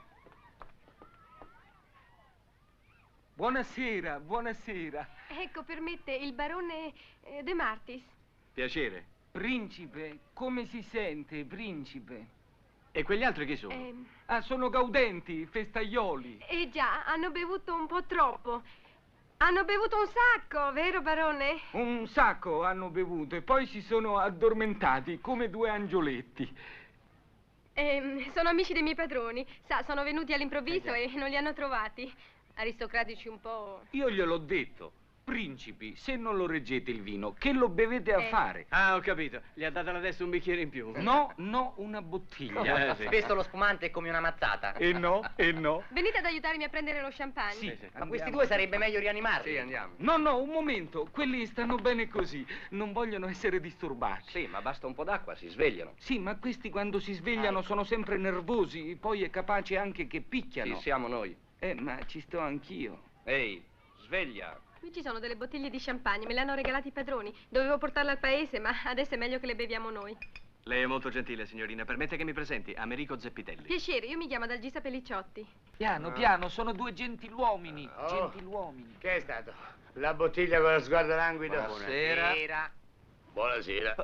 Buonasera, buonasera. Ecco, permette, il barone De Martis. Piacere. Principe, come si sente, principe? E quegli altri chi sono? Sono gaudenti, festaioli. Già, hanno bevuto un po' troppo. Hanno bevuto un sacco, vero, barone? Un sacco hanno bevuto e poi si sono addormentati come 2 angioletti. Sono amici dei miei padroni. Sa, sono venuti all'improvviso e non li hanno trovati. Aristocratici un po'... Io gliel'ho detto. Principi, se non lo reggete il vino, che lo bevete a fare? Ah, ho capito. Gli ha dato adesso un bicchiere in più. No, una bottiglia. Sì. Spesso lo spumante è come una mazzata. E no. Venite ad aiutarmi a prendere lo champagne? Sì, Ma questi due sarebbe meglio rianimarli. Sì, andiamo. No, un momento. Quelli stanno bene così. Non vogliono essere disturbati. Sì, ma basta un po' d'acqua, si svegliano. Sì, ma questi quando si svegliano sono sempre nervosi. Poi è capace anche che picchiano. Sì, siamo noi. Ma ci sto anch'io. Ehi, sveglia. Qui ci sono delle bottiglie di champagne, me le hanno regalati i padroni. Dovevo portarle al paese, ma adesso è meglio che le beviamo noi. Lei è molto gentile, signorina. Permette che mi presenti, Americo Zeppitelli. Piacere, io mi chiamo Adalgisa Pellicciotti. Piano, sono 2 gentiluomini. Gentiluomini. Che è stato? La bottiglia con lo sguardo languido? Buonasera. Buonasera.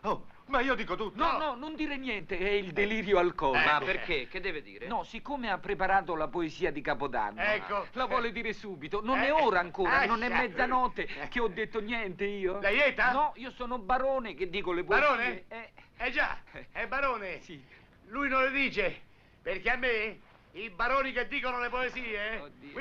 Oh, ma io dico tutto. No, non dire niente, è il delirio alcolico. Ma perché? Che deve dire? No, siccome ha preparato la poesia di Capodanno, Ecco. la vuole dire subito. Non è ora ancora, non è mezzanotte che ho detto niente io. La Ieta? No, io sono barone che dico le poesie. Barone? Già, è barone. Sì. Lui non le dice, perché a me i baroni che dicono le poesie, Oddio.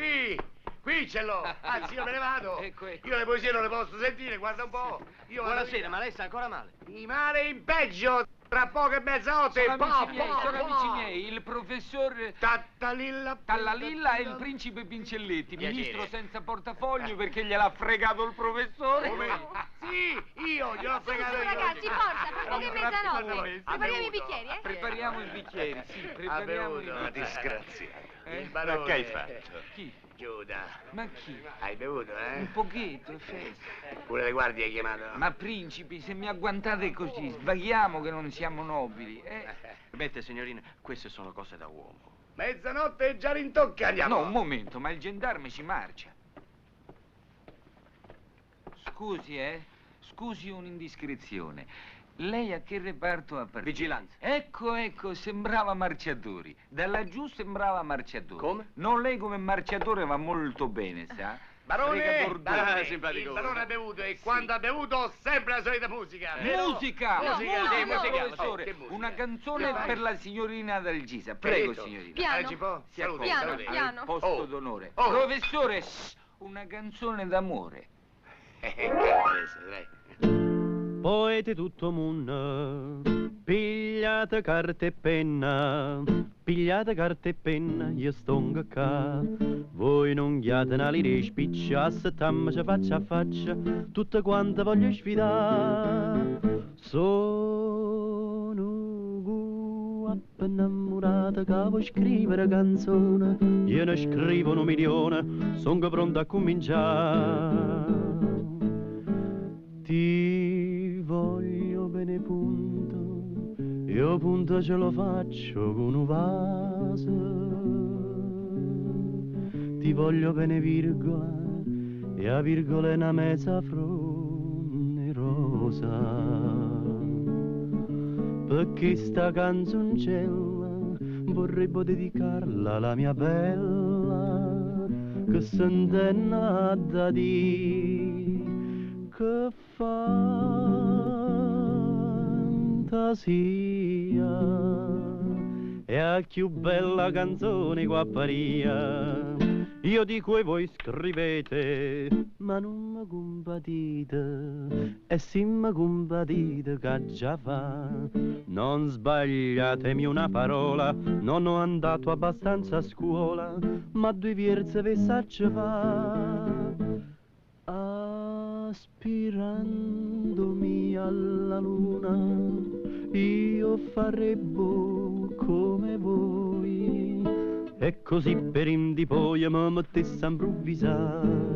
qui ce l'ho. Anzi, io me ne vado. Ecco. Io le poesie non le posso sentire, guarda un po'. Io vado Buonasera, via. ma lei sta ancora male? Di male in peggio, tra poco e mezzanotte. Sono amici miei, il professor Tattalilla. Tallalilla e il principe Pincelletti, Piacere. ministro senza portafoglio perché gliel'ha fregato il professore. Sì, io gliel'ho fregato io. Ragazzi, forza, tra poco è mezzanotte. Ha Prepariamo i bevuto. bicchieri, Prepariamo i bicchieri, sì, Ha prepariamo i bevuto. bicchieri. Disgraziato. Il Ma barone. che hai fatto? Chi? Giuda. Ma chi? Hai bevuto, Un pochetto, è festa. Pure le guardie hai chiamato. Ma principi, se mi agguantate così, svaghiamo che non siamo nobili. Permette, signorina, queste sono cose da uomo. Mezzanotte e già rintocca, andiamo. No, un momento, ma il gendarme ci marcia. Scusi, Scusi un'indiscrezione. Lei a che reparto appartiene? Vigilanza. Ecco, sembrava marciatori. Da laggiù sembrava marciatori. Come? Non lei come marciatore va molto bene, sa? Barone, Frega d'ordine. il barone ha bevuto e quando ha bevuto sempre la solita musica. vero? Musica! Professore, Che musica? una canzone Che fai? per la signorina D'Algisa. Prego, detto? signorina. Piano. Ci può? Si Salute, accomoda. salute. Piano. Posto Oh. d'onore. Oh. Professore, una canzone d'amore. Che adesso, dai. Poete tutto mun, pigliate carta e penna, io stongo qua. Voi non chiate una lira e spiccia, aspettiamoci faccia a faccia, tutte quante voglio sfidare. Sono appena innamorata che vuoi scrivere canzone, io ne scrivo 1 milione, sono pronto a cominciare. Ti voglio bene punto io punto ce lo faccio con un vaso. Ti voglio bene virgola, e a virgola è una mezza fronde rosa. Perché sta canzoncella vorrebbe dedicarla alla mia bella, che s'intenna da di, che fantasia. E a più bella canzone qua paria, io dico e voi scrivete, ma non mi compatite, e se mi compatite che già fa. Non sbagliatemi una parola, non ho andato abbastanza a scuola, ma due versi ve saccio fa. Aspirandomi alla luna, io farebbo come voi, e così per indi poi mi mettesse a improvvisare.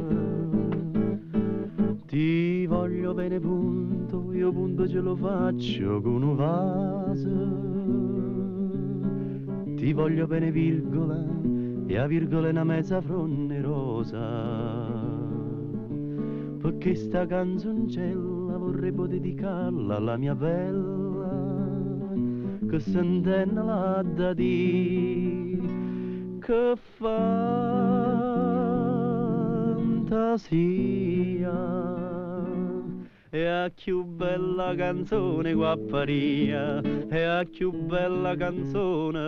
Ti voglio bene punto, io punto ce lo faccio con un vaso. Ti voglio bene virgola, e a virgola è una mezza fronde rosa. Perché sta canzoncella vorrebbe dedicarla alla mia bella, che s'intenna là da di, che fantasia. E a più bella canzone qua paria, e a più bella canzone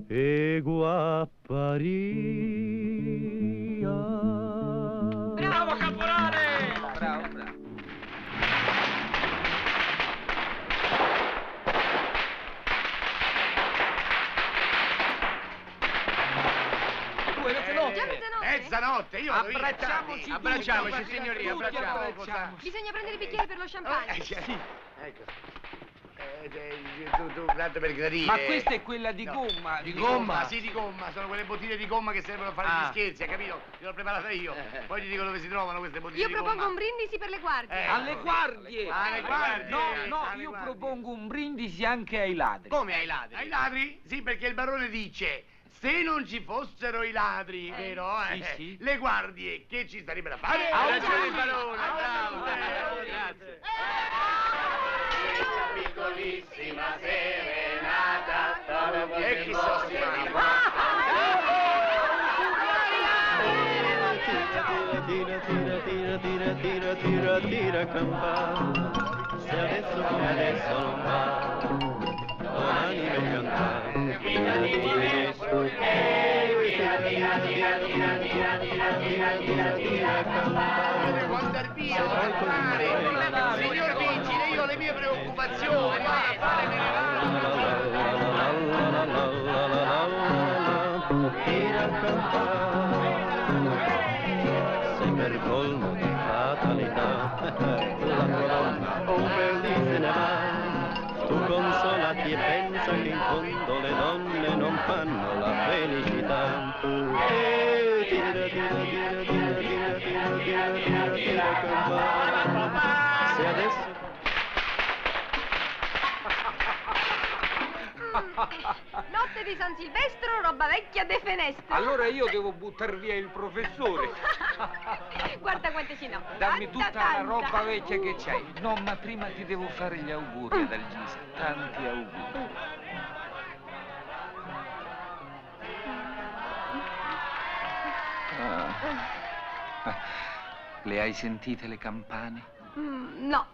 e qua paria. Bravo caporale! Bravo, bravo. Già mezzanotte? Mezzanotte, io vado via. Abbracciamoci tutti, Abbracciamoci, signoria, tutti abbracciamoci. Bisogna prendere i bicchieri per lo champagne. Sì. Ecco. Tu, tanto per gradire. Ma questa è quella di No. gomma. Di gomma? Sì, di gomma. Sono quelle bottiglie di gomma che servono a fare gli scherzi, hai capito? Io l'ho preparata io. Poi ti dico dove si trovano queste bottiglie Io di propongo gomma. un brindisi per le guardie. Alle guardie! Alle guardie! No, Alle io guardie. propongo un brindisi anche ai ladri. Come ai ladri? Ai ladri? Sì, perché il barone dice: se non ci fossero i ladri, vero? Sì. Le guardie che ci starebbero a fare? Ah, Ha ragione il auguri. barone, bravo, grazie. Piccolissima serenata. E chi so si Tira campana, se adesso come adesso non va, domani meglio andare. Devo andar via, devo andare. Signor Vigile, io ho le mie preoccupazioni. Vado a fare me ne Tira campana, se per colmo di fatalità la tua donna o perdi se ne va, tu consolati e pensa che in fondo le donne non fanno la felicità. E tira campana, se adesso Notte di San Silvestro, roba vecchia de fenestro. Allora io devo buttar via il professore. Guarda quante ce n'ho. Dammi Tanta, tutta la tanta. roba vecchia che c'hai. No, ma prima ti devo fare gli auguri ad Algisa. Tanti auguri. Le hai sentite le campane? No.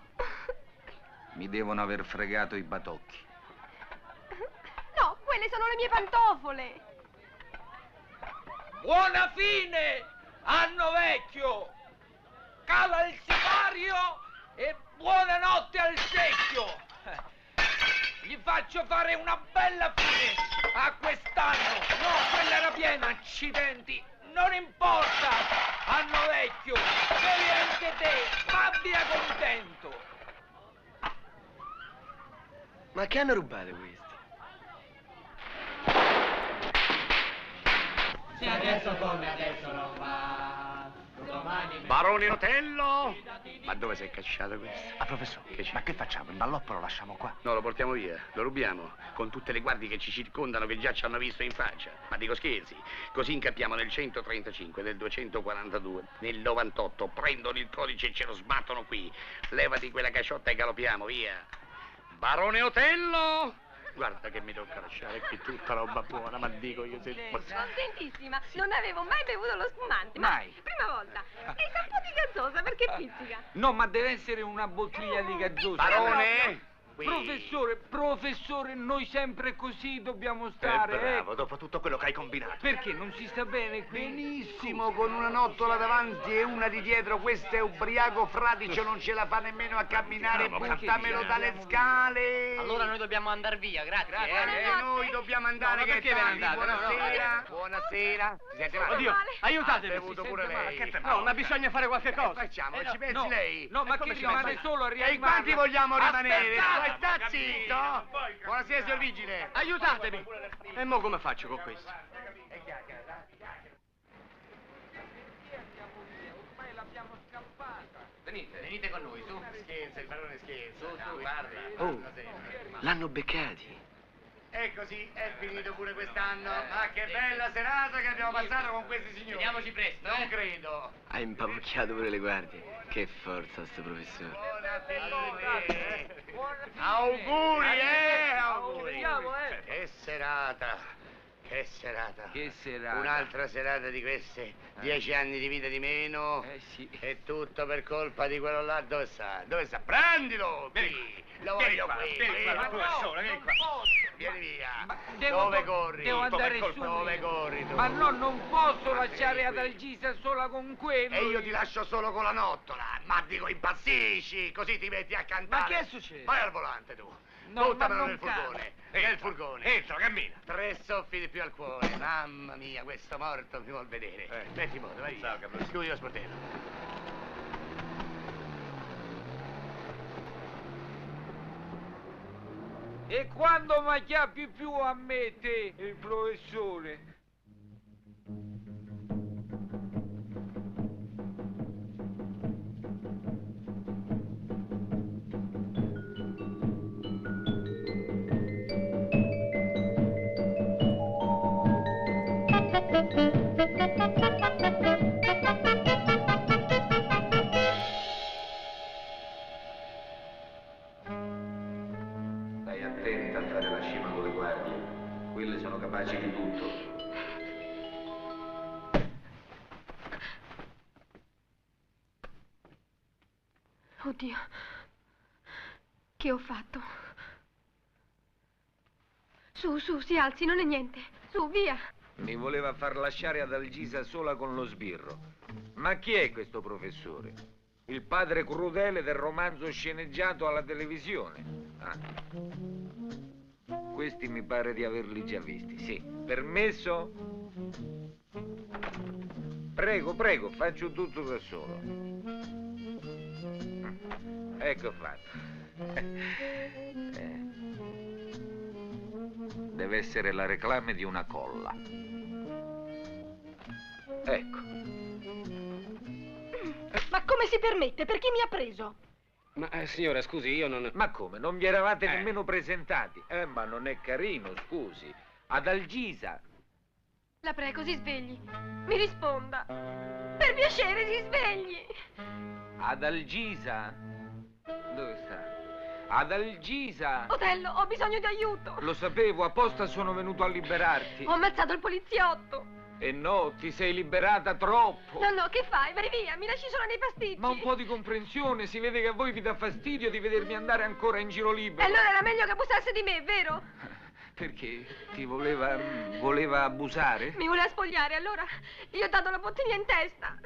Mi devono aver fregato i batocchi. No, quelle sono le mie pantofole. Buona fine, anno vecchio! Cala il sipario e buonanotte al secchio! Gli faccio fare una bella fine a quest'anno! No, quella era piena, accidenti! Non importa, anno vecchio! Bevi anche te, abbia contento! Ma che hanno rubato questi? Se adesso come adesso non va, Barone Otello! Ma dove sei cacciato questo? Ah, professore, ma che facciamo? Il balloppo lo lasciamo qua? No, lo portiamo via, lo rubiamo, con tutte le guardie che ci circondano, che già ci hanno visto in faccia. Ma dico scherzi, così incappiamo nel 135, nel 242, nel 98, prendono il codice e ce lo sbattono qui. Levati quella casciotta e galoppiamo, via. Barone Otello! Guarda che mi tocca lasciare qui tutta roba buona, ma dico io se... Contentissima, non avevo mai bevuto lo spumante. Mai. Prima volta. E sa un po' di gazzosa, perché pizzica. No, ma deve essere una bottiglia di gazzosa. Barone! Qui. Professore, noi sempre così dobbiamo stare. bravo, dopo tutto quello che hai combinato. Perché non si sta bene qui? Benissimo, con una nottola davanti e una di dietro, questo è ubriaco fradicio, non ce la fa nemmeno a camminare, buttamelo dalle scale. Allora noi dobbiamo andare via, grazie. E noi dobbiamo andare, No, ma che perché ve ne tardi, andate? buonasera. Buonasera. Si sente male? Oddio, aiutatemi. Ha bevuto pure lei. No, ma bisogna fare qualche cosa. Facciamo, ci pensi lei? No, ma chi rimane solo a E in rianimarla? quanti vogliamo rimanere? Sta zitto. Buonasera, signor Vigile. Aiutatemi. E mo come faccio con questo? Ormai l'abbiamo scampata. Venite con noi, su. Scherza, il barone scherza. Su, guarda. Oh, L'hanno beccati. e così è finito pure quest'anno. Ma che bella serata che abbiamo passato con questi signori. Vediamoci presto, Non credo. Ha impapocchiato pure le guardie. Che forza sto professore. Buona fine. Auguri, auguri. Speriamo, Che serata. Che serata. Che serata. Un'altra serata di queste. 10 anni di vita di meno. Sì. E tutto per colpa di quello là. Dove sta? Dove sta? Prendilo! Qui! Lo voglio qui! Vieni qua. Vieni via! Devo- Dove corri? devo andare su. Dove corri tu? Ma no, non posso Ma lasciare sei qui. Adalgisa sola con quello. E io ti lascio solo con la nottola. Ma dico impazzisci, così ti metti a cantare. Ma che succede? Vai al volante tu. No, Buttamelo ma nel non furgone. Nel furgone. Entra, cammina. 3 soffi di più al cuore. Mamma mia, questo morto mi vuol vedere. Metti modo, vai. Ciao, capo. Scusi lo sportello. E quando mi chiappi più a me te, il professore? Stai attenta a fare la scima con le guardie. Quelle sono capaci di tutto. Oddio. Che ho fatto? Su, si alzi, non è niente. Su, via. Mi voleva far lasciare Adalgisa sola con lo sbirro. Ma chi è questo professore? Il padre crudele del romanzo sceneggiato alla televisione. Ah. Questi mi pare di averli già visti, sì. Permesso? Prego, faccio tutto da solo. Ecco fatto. Deve essere la reclame di una colla. Ecco. Ma come si permette? Per chi mi ha preso? Ma signora, scusi, io non... Ma come? Non vi eravate nemmeno presentati? Ma non è carino, scusi. Adalgisa. La prego, si svegli. Mi risponda. Per piacere, si svegli. Adalgisa? Dove sta? Adalgisa! Otello, ho bisogno di aiuto. Lo sapevo, apposta sono venuto a liberarti. Ho ammazzato il poliziotto. E no, ti sei liberata troppo. No, che fai? Vai via, mi lasci sola nei pasticci. Ma un po' di comprensione, si vede che a voi vi dà fastidio di vedermi andare ancora in giro E libero. allora era meglio che abusasse di me, vero? Perché? Ti voleva abusare? Mi voleva spogliare, allora gli ho dato la bottiglia in testa.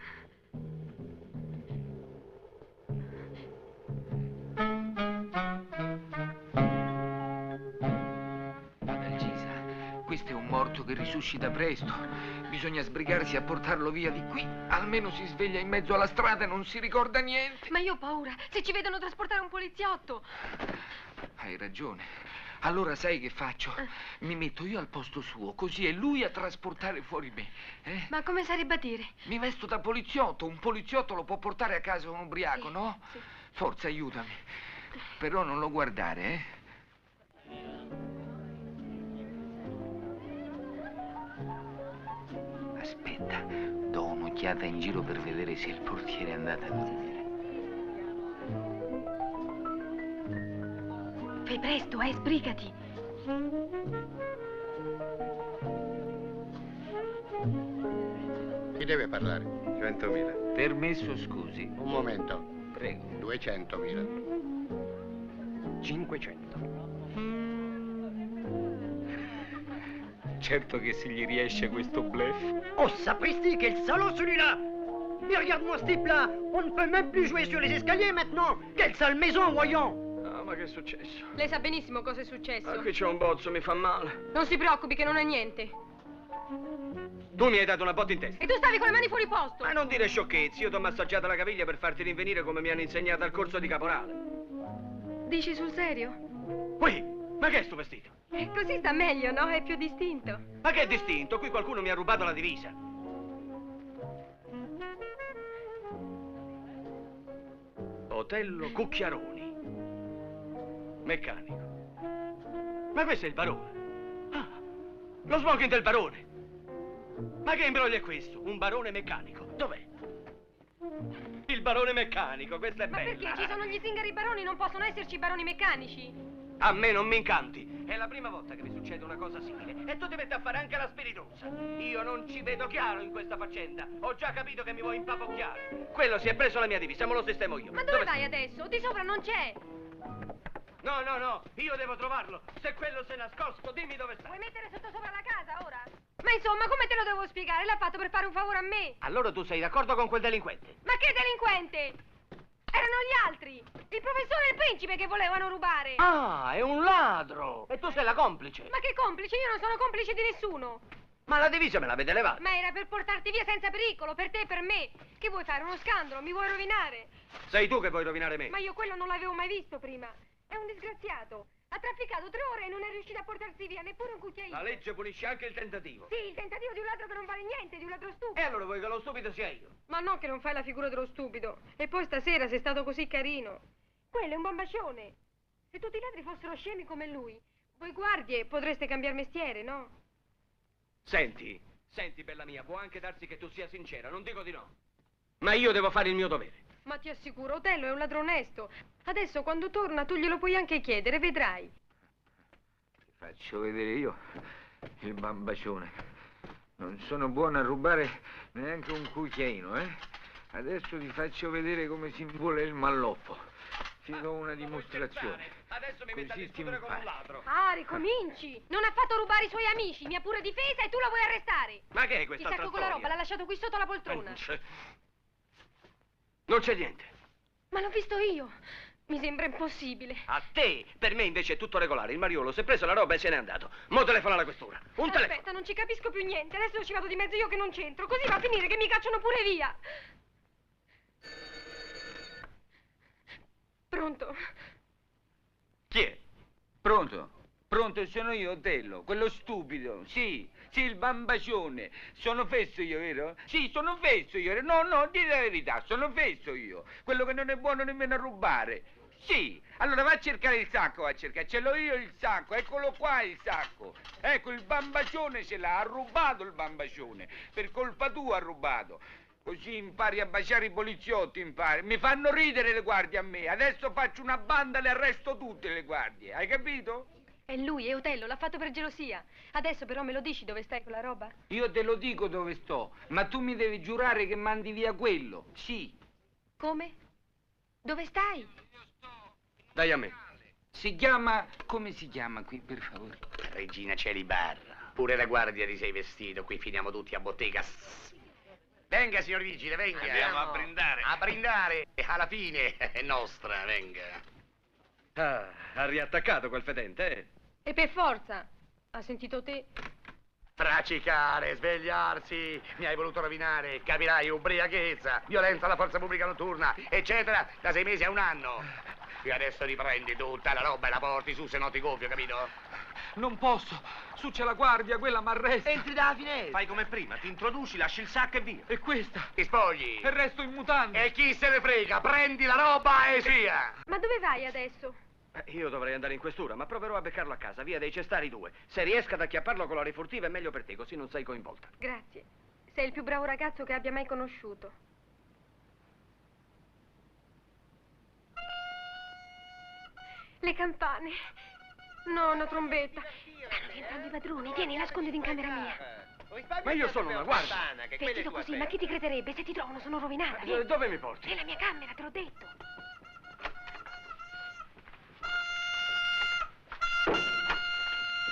Adalgisa, questo è un morto che risuscita presto. Bisogna sbrigarsi a portarlo via di qui. Almeno si sveglia in mezzo alla strada e non si ricorda niente. Ma io ho paura, se ci vedono trasportare un poliziotto. Hai ragione. Allora sai che faccio? Mi metto io al posto suo, così è lui a trasportare fuori me. Ma come sarebbe a dire? Mi vesto da poliziotto, un poliziotto lo può portare a casa un ubriaco, Sì, no? sì. Forza, aiutami. Però non lo guardare, Aspetta, do un'occhiata in giro per vedere se il portiere è andato a dormire. Fai presto, sbrigati. Chi deve parlare? 100.000. Permesso, scusi. Un momento. Prego. 200.000. 500. Certo che se gli riesce questo bluff. Oh, sapristi, quel salaud celui-là! Mais regarde-moi ce type-là! On ne peut même plus jouer sur les escaliers maintenant! Quelle sale maison, voyons! Ah, ma che è successo? Lei sa benissimo cosa è successo. Ah, qui c'è un bozzo, mi fa male. Non si preoccupi che non è niente. Tu mi hai dato una botta in testa. E tu stavi con le mani fuori posto. Ma non dire sciocchezze, io ti ho massaggiato la caviglia per farti rinvenire come mi hanno insegnato al corso di caporale. Dici sul serio? Qui, ma che è sto vestito? Così sta meglio, no? È più distinto. Ma che è distinto? Qui qualcuno mi ha rubato la divisa. Otello Cucchiaroni. Meccanico. Ma questo è il barone. Ah, lo smoking del barone. Ma che imbroglio è questo? Un barone meccanico. Dov'è? Il barone meccanico, questa è Ma bella. perché ci sono gli zingari baroni, non possono esserci baroni meccanici? A me non mi incanti. È la prima volta che mi succede una cosa simile. E tu ti metti a fare anche la spiritosa. Io non ci vedo chiaro in questa faccenda. Ho già capito che mi vuoi impapocchiare. Quello si è preso la mia divisa, me lo sistemo io. Ma dove vai adesso? Di sopra non c'è. No, no, no, io devo trovarlo. Se quello si è nascosto, dimmi dove sta. Vuoi mettere sotto sopra la casa ora? Ma insomma, come te lo devo spiegare? L'ha fatto per fare un favore a me. Allora tu sei d'accordo con quel delinquente? Ma che delinquente? Erano gli altri. Il professore e il principe che volevano rubare. Ah, è un ladro. E tu sei la complice. Ma che complice? Io non sono complice di nessuno. Ma la divisa me l'avete levata. Ma era per portarti via senza pericolo, per te e per me. Che vuoi fare? Uno scandalo? Mi vuoi rovinare? Sei tu che vuoi rovinare me. Ma io quello non l'avevo mai visto prima. È un disgraziato. Ha trafficato 3 ore e non è riuscito a portarsi via neppure un cucchiaino. La legge punisce anche il tentativo. Sì, il tentativo di un ladro che non vale niente, di un ladro stupido. E allora vuoi che lo stupido sia io? Ma no, che non fai la figura dello stupido. E poi stasera sei stato così carino. Quello è un bambascione. Se tutti i ladri fossero scemi come lui, voi guardie potreste cambiare mestiere, no? Senti, bella mia, può anche darsi che tu sia sincera, non dico di no. Ma io devo fare il mio dovere. Ma ti assicuro, Otello è un ladro onesto. Adesso quando torna tu glielo puoi anche chiedere, vedrai. Ti faccio vedere io il bambacione. Non sono buono a rubare neanche un cucchiaino, Adesso ti faccio vedere come si vuole il malloppo. Ti do una dimostrazione. Adesso mi metti a discutere con un ladro. Ah, ricominci. Non ha fatto rubare i suoi amici, mi ha pure difesa e tu la vuoi arrestare. Ma che è questa Il sacco con la roba l'ha lasciato qui sotto la poltrona. Non c'è niente. Ma l'ho visto io. Mi sembra impossibile. A te, per me invece è tutto regolare. Il mariolo si è preso la roba e se n'è andato. Mo telefona alla questura. Un telefono. Aspetta, non ci capisco più niente. Adesso ci vado di mezzo io che non c'entro. Così va a finire che mi cacciano pure via. Pronto? Chi è? Pronto? Pronto, sono io, Otello, quello stupido. Sì, il bambacione. Sono fesso io, vero? Sì, sono fesso io. No, di la verità, sono fesso io. Quello che non è buono nemmeno a rubare. Sì, allora va a cercare il sacco, ce l'ho io il sacco, eccolo qua il sacco. Ecco, il bambacione ce l'ha, ha rubato il bambacione. Per colpa tua ha rubato. Così impari a baciare i poliziotti, impari. Mi fanno ridere le guardie a me. Adesso faccio una banda e le arresto tutte le guardie. Hai capito? È lui, è Otello, l'ha fatto per gelosia. Adesso però me lo dici dove stai con la roba? Io te lo dico dove sto, ma tu mi devi giurare che mandi via quello. Sì. Come? Dove stai? Dai a me. Si chiama... come si chiama qui, per favore? Regina Celibarra. Pure la guardia ti sei vestito, qui finiamo tutti a bottega. Venga, signor Vigile, venga. Andiamo a brindare. A brindare, alla fine è nostra, venga. Ah, ha riattaccato quel fedente, eh? E per forza. Ha sentito te? Tracicare, svegliarsi, mi hai voluto rovinare, capirai, ubriachezza, violenza alla forza pubblica notturna, eccetera, da 6 mesi a 1 anno. E adesso riprendi tutta la roba e la porti su, se no ti gonfio, capito? Non posso. Su c'è la guardia, quella m'arresta. Entri dalla finestra. Fai come prima, ti introduci, lasci il sacco e via. E questa? Ti spogli. E resto in mutande. E chi se ne frega, prendi la roba e sia. Ma dove vai adesso? Io dovrei andare in questura, ma proverò a beccarlo a casa, via dei Cestari 2. Se riesco ad acchiapparlo con la rifurtiva è meglio per te, così non sei coinvolta. Grazie. Sei il più bravo ragazzo che abbia mai conosciuto. Le campane. No, una trombetta. Stanno rientrando i padroni. Tieni, nasconditi in camera mia. Ma io sono una guardia. Vestito così, ma chi ti crederebbe? Se ti trovano sono rovinata. Vieni. Dove mi porti? Nella mia camera, te l'ho detto.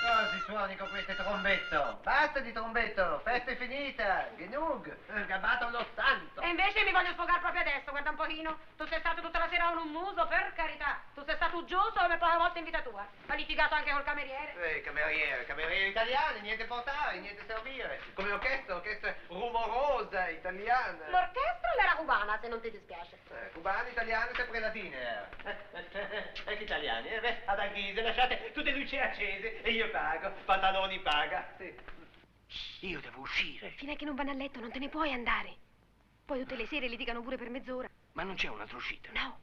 Cosa suoni con questo trombetto? Basta di trombetto, festa è finita, genug, gabbato allo santo. E invece mi voglio sfogare proprio adesso, guarda un pochino. Tu sei stato tutta la sera con un muso, per carità. Tu sei stato uggioso come poche volte in vita tua. Ha litigato anche col cameriere. Cameriere italiani, niente portare, niente servire. Come orchestra rumorosa, italiana. L'orchestra era cubana, se non ti dispiace. Cubani, italiani, sempre latine. Ecco italiani, ad Anghise, lasciate tutte le luci accese e io pago, pantaloni paga. Sì. Io devo uscire. Fino a che non vanno a letto non te ne puoi andare. Poi tutte le sere litigano pure per mezz'ora. Ma non c'è un'altra uscita? No.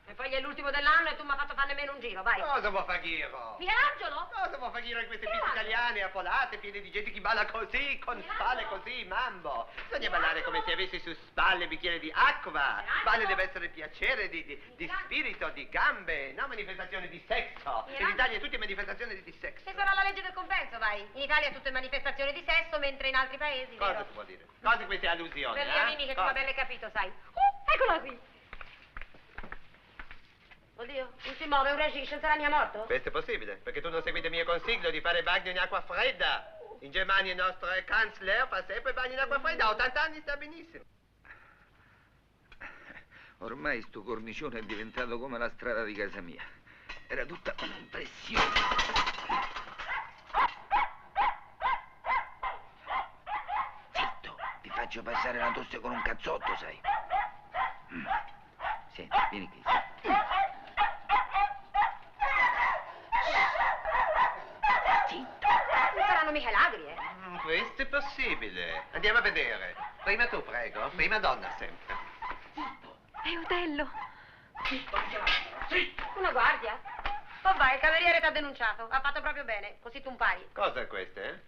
E poi è l'ultimo dell'anno e tu mi hai fatto fare nemmeno un giro, vai. Cosa vuoi fare Ghiro? Michelangelo? Cosa vuoi fare Ghiro in queste piste italiane affollate, piene di gente che balla così, con spalle così, mambo? Bisogna ballare come se avessi su spalle un bicchiere di acqua. Balle deve essere piacere di spirito, di gambe, no manifestazione di sesso. In Italia è tutte manifestazioni di sesso. Se sarà la legge del compenso, vai. In Italia tutte manifestazioni di sesso, mentre in altri paesi, Cosa vero? si può dire? Cosa queste allusioni? Per via Mimi che come belle capito, sai. Eccola qui. Oddio, non si muove, un reagisce, non sarà mica morto? Questo è possibile, perché tu non seguite il mio consiglio di fare bagno in acqua fredda. In Germania il nostro canceller fa sempre bagno in acqua fredda, a 80 anni sta benissimo. Ormai sto cornicione è diventato come la strada di casa mia. Era tutta un'impressione. Zitto, ti faccio passare la tosse con un cazzotto, sai. Senti, vieni qui. Non saranno mica lagri, Questo è possibile. Andiamo a vedere. Prima tu, prego. Prima donna sempre. È Otello. Una guardia? Oh vai, il cameriere ti ha denunciato. Ha fatto proprio bene, così tu impari. Cosa è questo, eh?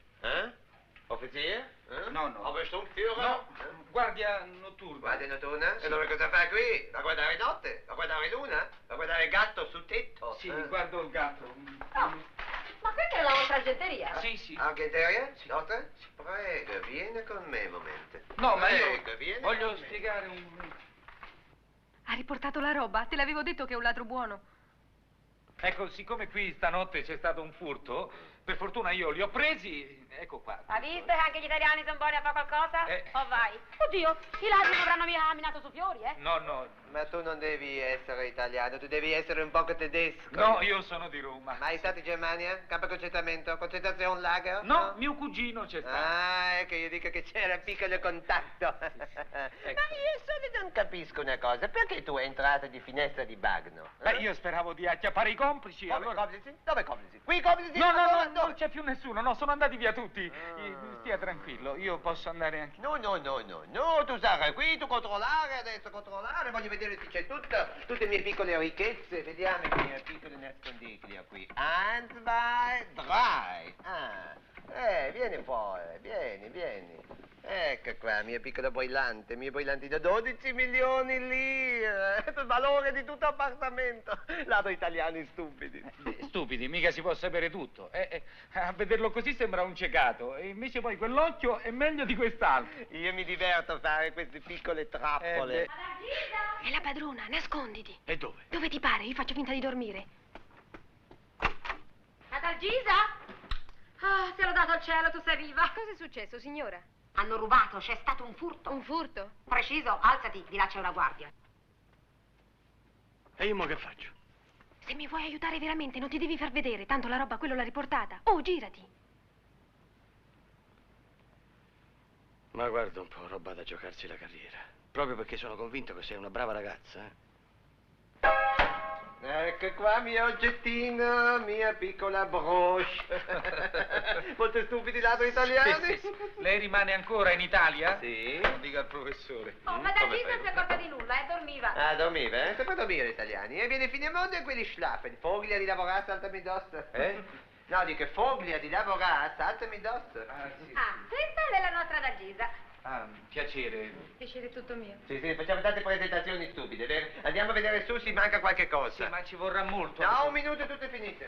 Officiere? No, no. Obersturmführer? No, guardia notturna. Guardia notturna? E dove cosa fa qui? A guardare notte? A guardare luna? A guardare il gatto sul tetto? Sì, guardo il gatto. Ma questa è la vostra argenteria? Sì, sì. Argenteria? Notte? Prego, vieni con me un momento. No, ma Prego, io vieni voglio con me. spiegare un... Ha riportato la roba, te l'avevo detto che è un ladro buono. Ecco, siccome qui stanotte c'è stato un furto, per fortuna io li ho presi, ecco qua. Ha visto che anche gli italiani sono buoni a fare qualcosa? Eh. Oh vai. Oddio, i ladri non avranno mica camminato su fiori, No, no, Ma tu non devi essere italiano, tu devi essere un poco tedesco. no, io sono di Roma. Mai stato in Germania? Campo di concentramento? Concentrazione lager? No, mio cugino c'è stato. Ah, ecco, io dico che c'era un piccolo contatto. Ma io solo non capisco una cosa, perché tu è entrato di finestra di Bagno? Beh, io speravo di acchiappare i complici, Dove allora... complici? Dove complici? Qui complici? No, no, Allora, no, dove? non c'è più nessuno, no, sono andati via tutti. Stia tranquillo, io posso andare anche... No, tu sarai qui, tu controllare, adesso controllare, voglio vedere se c'è tutte le mie piccole ricchezze, vediamo i miei piccoli nascondigli qui. 1, 2, 3. Vieni fuori, vieni. Ecco qua, mio piccolo mio brillantino, 12 milioni lire, il valore di tutto appartamento. Lato italiani stupidi. Stupidi, mica si può sapere tutto. A vederlo così sembra un ciecato, e invece poi quell'occhio è meglio di quest'altro. Io mi diverto a fare queste piccole trappole. È la padrona, nasconditi. E dove? Dove ti pare, io faccio finta di dormire. Adalgisa? Ah, te l'ho dato al cielo, tu sei viva. Cosa è successo, signora? Hanno rubato, c'è stato un furto. Un furto? Preciso, alzati, di là c'è una guardia. E io mo che faccio? Se mi vuoi aiutare veramente, non ti devi far vedere, tanto la roba quello l'ha riportata. Oh, girati. Ma guarda un po', roba da giocarsi la carriera. Proprio perché sono convinto che sei una brava ragazza, Ecco qua mio oggettino, mia piccola broche. Molto stupidi ladri italiani. Sì. Lei rimane ancora in Italia? Sì. Lo dica al professore. Oh, ma da lì non si accorta di nulla, dormiva. Ah, dormiva, eh? Sempre dormire italiani. E viene fine mondo e quelli schlafen. Foglia di lavorare, saltami d'osso. No, dico foglia di lavorare, saltami d'osso. Ah, questa è la nostra Dalgisa. Ah, piacere. Piacere tutto mio. Sì, facciamo tante presentazioni stupide, vero? Andiamo a vedere su se manca qualche cosa. Sì, ma ci vorrà molto. No, un minuto e tutto è finito.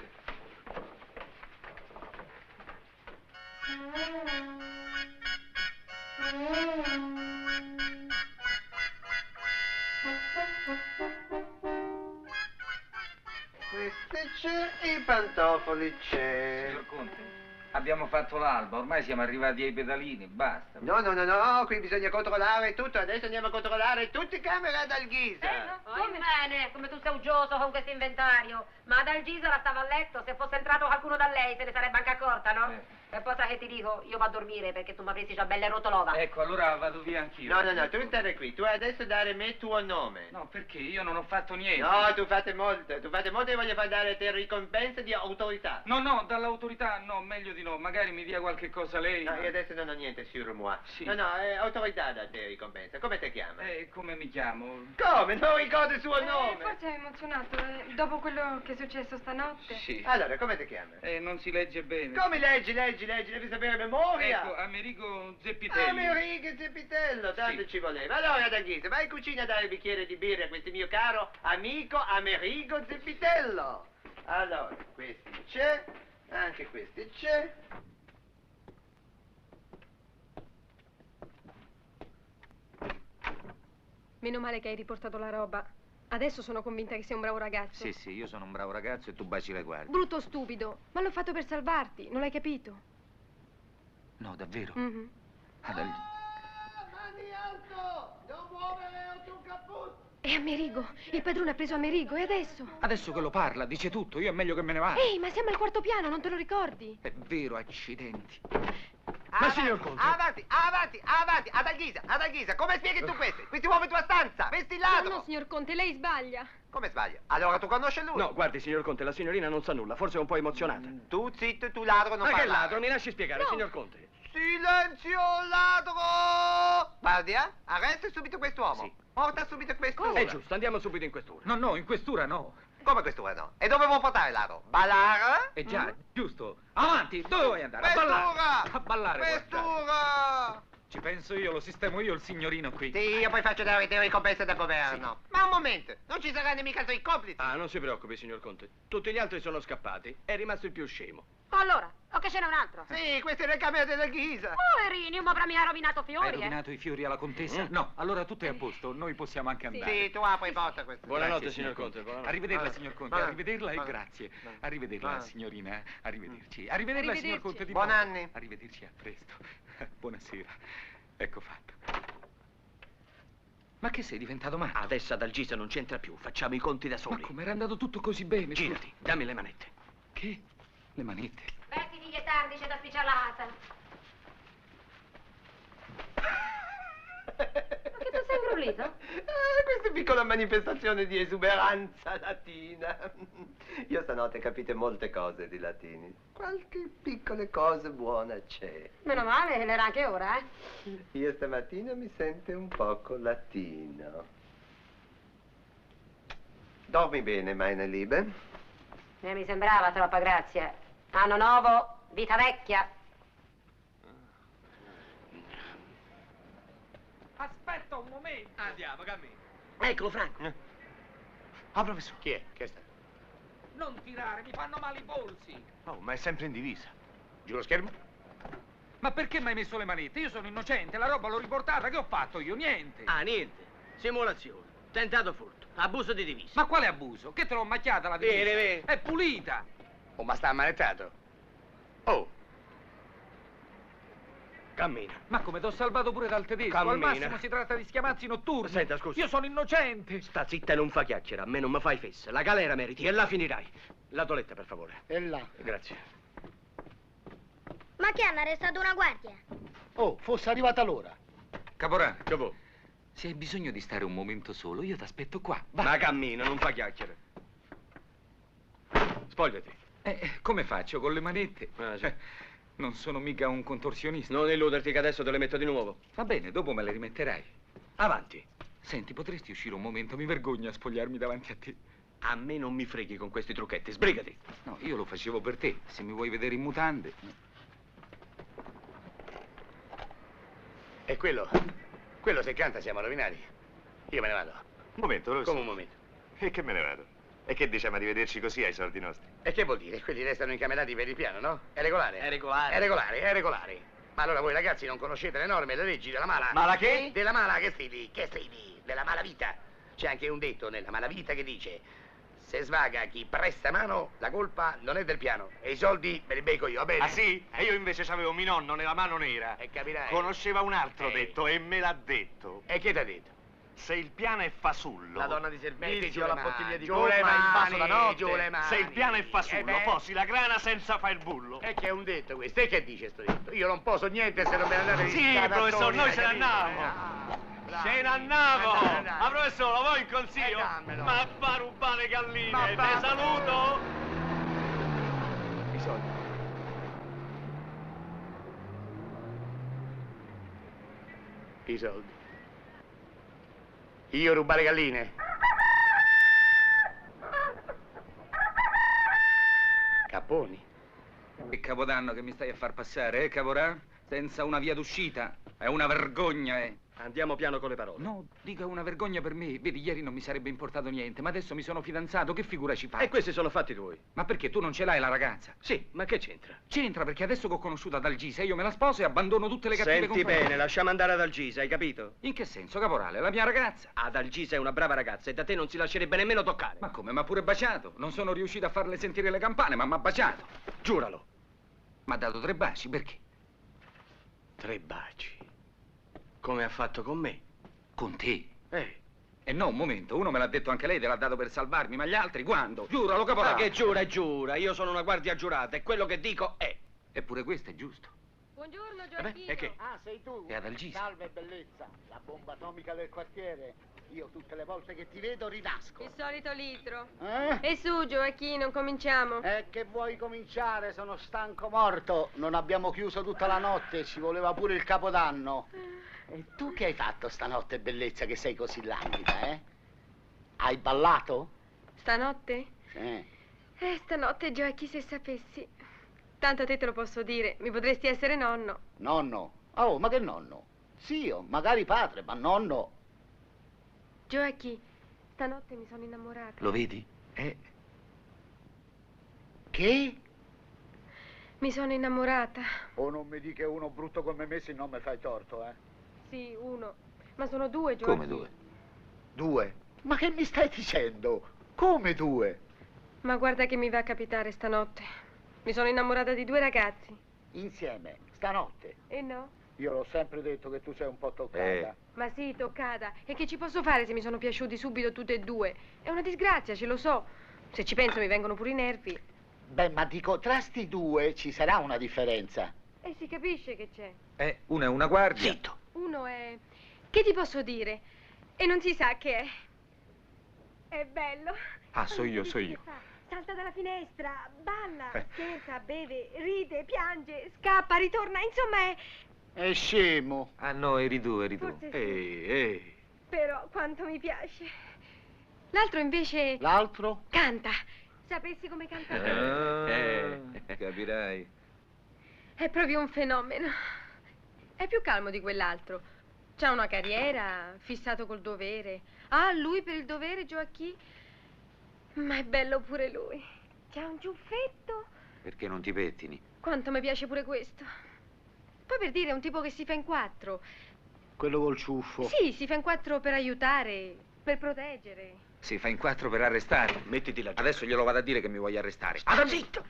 Queste c'è, i pantofoli c'è. Signor Conte, abbiamo fatto l'alba, ormai siamo arrivati ai pedalini, basta. No, qui bisogna controllare tutto, adesso andiamo a controllare tutte le camere ad Alghisa. Come bene, come tu sei uggioso con questo inventario. Ma ad Algisa stava a letto, se fosse entrato qualcuno da lei se ne sarebbe anche accorta, no? E poi sa che ti dico, io vado a dormire perché tu mi avresti già belle rotolova. Ecco, allora vado via anch'io. No, tu stai qui, tu adesso dare me tuo nome. No, perché io non ho fatto niente. No, tu fate molto e voglio far dare te ricompense di autorità. No, dall'autorità no, meglio di no, magari mi dia qualche cosa lei. No, io adesso non ho niente sur moi. Sì. No, autorità da te ricompensa. Come ti chiama? Come mi chiamo? Come? Non ricordo il suo nome? Forse è emozionato, dopo quello che è successo stanotte. Sì. Allora, come ti chiama? Non si legge bene. Come leggi, devi sapere a memoria. Ecco, Amerigo Zeppitelli. Amerigo Zeppitello, tanto Sì. ci voleva. Allora, D'Anghisa, vai in cucina a dare un bicchiere di birra a questo mio caro amico Amerigo Zeppitello. Allora, questi c'è, anche questi c'è. Meno male che hai riportato la roba. Adesso sono convinta che sei un bravo ragazzo. Sì, io sono un bravo ragazzo e tu baci le guardie. Brutto stupido, ma l'ho fatto per salvarti, non l'hai capito? No, davvero? Mhm. Mani alto! Non muovere o tu caput! È Amerigo, il padrone ha preso Amerigo, e adesso? Adesso che lo parla, dice tutto, io è meglio che me ne vada. Ehi, ma siamo al quarto piano, non te lo ricordi? È vero, accidenti. Ma signor Conte! Avanti, ad Alghisa, come spieghi tu questi? Questi uomini in tua stanza, questi ladro! No, signor Conte, lei sbaglia. Come sbaglio? Allora tu conosci lui? No, guardi, signor Conte, la signorina non sa nulla, forse è un po' emozionata. Tu zitto, tu ladro, non Ma che parlare. ladro? Mi lasci spiegare, signor Conte. Silenzio, ladro! Guardia, arresta subito quest'uomo. Sì. Porta subito quest'uomo. È giusto, andiamo subito in questura. No, in questura no. Come quest'uomo no? E dove vuoi portare il ladro? Ballare? Già, giusto. Avanti, dove vuoi andare? A ballare. A ballare. Questura! Ci penso io, lo sistemo io il signorino qui. Sì, io poi faccio dare te ricompense da governo. Ma un momento, non ci saranno mica altri complici. Ah, non si preoccupi, signor Conte. Tutti gli altri sono scappati. È rimasto il più scemo. Allora, o che ce n'è un altro? Sì, questa è la camera della Ghisa. Poverino, ma mi ha rovinato Hai fiori, rovinato i fiori alla contessa? No, allora tutto è a posto, noi possiamo anche andare. Sì, tu apri porta questa. Buonanotte, Grazie, signor Conte. Buonanotte. Arrivederla, signor Conte, Buona- arrivederla e buona- grazie. buona- Arrivederla, buona- signorina. Arrivederci. Arrivederla, signor Arrivederci. Conte di Buon nuovo. anni. Arrivederci, a presto. Buonasera. Ecco fatto. Ma che sei diventato matto? Adesso ad Algisa non c'entra più, facciamo i conti da Ma soli. come era andato tutto così bene? Girati, dammi le manette. Che? Le manette? Vestiti che è tardi, c'è da spicciare la casa. Ma che tu sei ingrulito? Questa è piccola manifestazione di esuberanza latina. Io stanotte capite molte cose di latini. Qualche piccola cosa buona c'è. Meno male, l'era anche ora, eh? Io stamattina mi sento un poco latino. Dormi bene, meine Liebe? Mi sembrava troppa grazia. Anno nuovo, vita vecchia. Aspetta un momento. Andiamo, cammina. Eccolo, Franco. Ah, professore. Chi è? Che sta? Non tirare, mi fanno male i polsi. Oh, ma è sempre in divisa. Giù lo schermo? Ma perché mi hai messo le manette? Io sono innocente, la roba l'ho riportata, che ho fatto io? Niente. Ah, niente. Simulazione. Tentato furto. Abuso di divisa. Ma quale abuso? Che te l'ho macchiata la divisa? Vieni. È pulita. Oh, ma sta ammanettato? Oh, Cammina. Ma come, t'ho salvato pure dal tedesco? Al Cammina. massimo si tratta di schiamazzi notturni. Senta, scusi. Io sono innocente. Sta zitta e non fa chiacchiera. A me non mi fai fesse. La galera meriti e là finirai. La toletta, per favore. E là. Grazie. Ma che hanno arrestato una guardia? Oh, fosse arrivata l'ora. Caporale, Che vuoi? se hai bisogno di stare un momento solo, io ti aspetto qua. Ma cammina, non fa chiacchiere. Spogliati. Come faccio? Con le manette? Ah, sì. Non sono mica un contorsionista. Non illuderti che adesso te le metto di nuovo. Va bene, dopo me le rimetterai. Avanti. Senti, potresti uscire un momento? Mi vergogno a spogliarmi davanti a te. A me non mi freghi con questi trucchetti, sbrigati. No, io lo facevo per te. Se mi vuoi vedere in mutande. E quello se canta siamo rovinati. Io me ne vado. Un momento, Rossi. Come un momento. E che me ne vado? E che diciamo di vederci così ai soldi nostri? E che vuol dire? Quelli restano incamerati per il piano, no? È regolare? È regolare. È regolare, è regolare. Ma allora voi ragazzi non conoscete le norme e le leggi della mala? Mala che? Della mala che stili? Della malavita. C'è anche un detto nella malavita che dice: se svaga chi presta mano, la colpa non è del piano. E i soldi me li becco io, va bene? Ah sì? E io invece c'avevo mio nonno nella mano nera. E capirai. Conosceva un altro detto e me l'ha detto. E che t'ha detto? Se il piano è fasullo. La donna di servizio, la la bottiglia di giù gomma, le il vaso mani, da notte. giù le mani. Se il piano è fasullo, beh. posi la grana senza fare il bullo. E che è un detto questo? E che dice sto detto? Io non posso niente se non me ne andate Sì, professor, noi ce ne andiamo. Ce ne andiamo. Ma professore, lo vuoi in consiglio? Ma fa rubare galline. Te saluto. I soldi. I soldi. Io rubare galline? Capponi. Che capodanno che mi stai a far passare, Caporà? Senza una via d'uscita. È una vergogna, Andiamo piano con le parole. No, dica una vergogna per me. Vedi, ieri non mi sarebbe importato niente, ma adesso mi sono fidanzato, che figura ci faccio? E questi sono fatti tuoi. Ma perché tu non ce l'hai la ragazza? Sì, ma che c'entra? C'entra perché adesso che ho conosciuto ad Algisa io me la sposo e abbandono tutte le cattive Senti compagnie. bene, lasciamo andare ad Algisa, hai capito? In che senso, caporale? La mia ragazza? Ad Algisa è una brava ragazza e da te non si lascerebbe nemmeno toccare. Ma come? Ma pure baciato? Non sono riuscito a farle sentire le campane, ma m'ha baciato. Giuralo. M'ha dato 3 baci, perché? 3 baci. Come ha fatto con me? Con te? E no, un momento, uno me l'ha detto anche lei, te l'ha dato per salvarmi, ma gli altri quando? Giuralo, caporale. Ma che giura, giura. Io sono una guardia giurata e quello che dico è. Eppure questo è giusto. Buongiorno, Gioacchino. E che? Ah, sei tu? È ad Algisa. Salve, bellezza. La bomba atomica del quartiere. Io tutte le volte che ti vedo rinasco. Il solito litro. Eh? E su, Gioacchino, cominciamo. Che vuoi cominciare? Sono stanco morto. Non abbiamo chiuso tutta la notte, ci voleva pure il capodanno. E tu che hai fatto stanotte, bellezza, che sei così languida, eh? Hai ballato? Stanotte? Sì. Stanotte, Gioacchi, se sapessi. Tanto a te te lo posso dire, mi potresti essere nonno. Nonno? Oh, ma che nonno? Zio, magari padre, ma nonno. Gioacchi, stanotte mi sono innamorata. Lo vedi? Che? Mi sono innamorata. Oh, non mi dica che uno brutto come me, se non mi fai torto, eh? Sì, uno. Ma sono 2, Gioacchi. Come 2? 2? Ma che mi stai dicendo? Come 2? Ma guarda che mi va a capitare stanotte. Mi sono innamorata di 2 ragazzi. Insieme, stanotte. E no? Io l'ho sempre detto che tu sei un po' toccata. Ma sì, toccata. E che ci posso fare se mi sono piaciuti subito tutte e 2? È una disgrazia, ce lo so. Se ci penso mi vengono pure i nervi. Beh, ma dico, tra sti 2 ci sarà una differenza. E si capisce che c'è. Uno è una guardia. Zitto. Uno è... Che ti posso dire? E non si sa che è. È bello. Ah, so io. Salta dalla finestra, balla, scherza, beve, ride, piange, scappa, ritorna, insomma È scemo. Ah no, eri tu. Forse sì. Però quanto mi piace. L'altro invece... L'altro? Canta. Sapessi come canta? Capirai. È proprio un fenomeno. È più calmo di quell'altro. C'ha una carriera, fissato col dovere. Ah, lui per il dovere, Gioacchì. Ma è bello pure lui. C'ha un ciuffetto. Perché non ti pettini? Quanto mi piace pure questo. Poi per dire, è un tipo che si fa in 4. Quello col ciuffo. Sì, si fa in 4 per aiutare, per proteggere. Si fa in 4 per arrestare. Mettiti là giù. Adesso glielo vado a dire che mi vuoi arrestare. Sta zitto!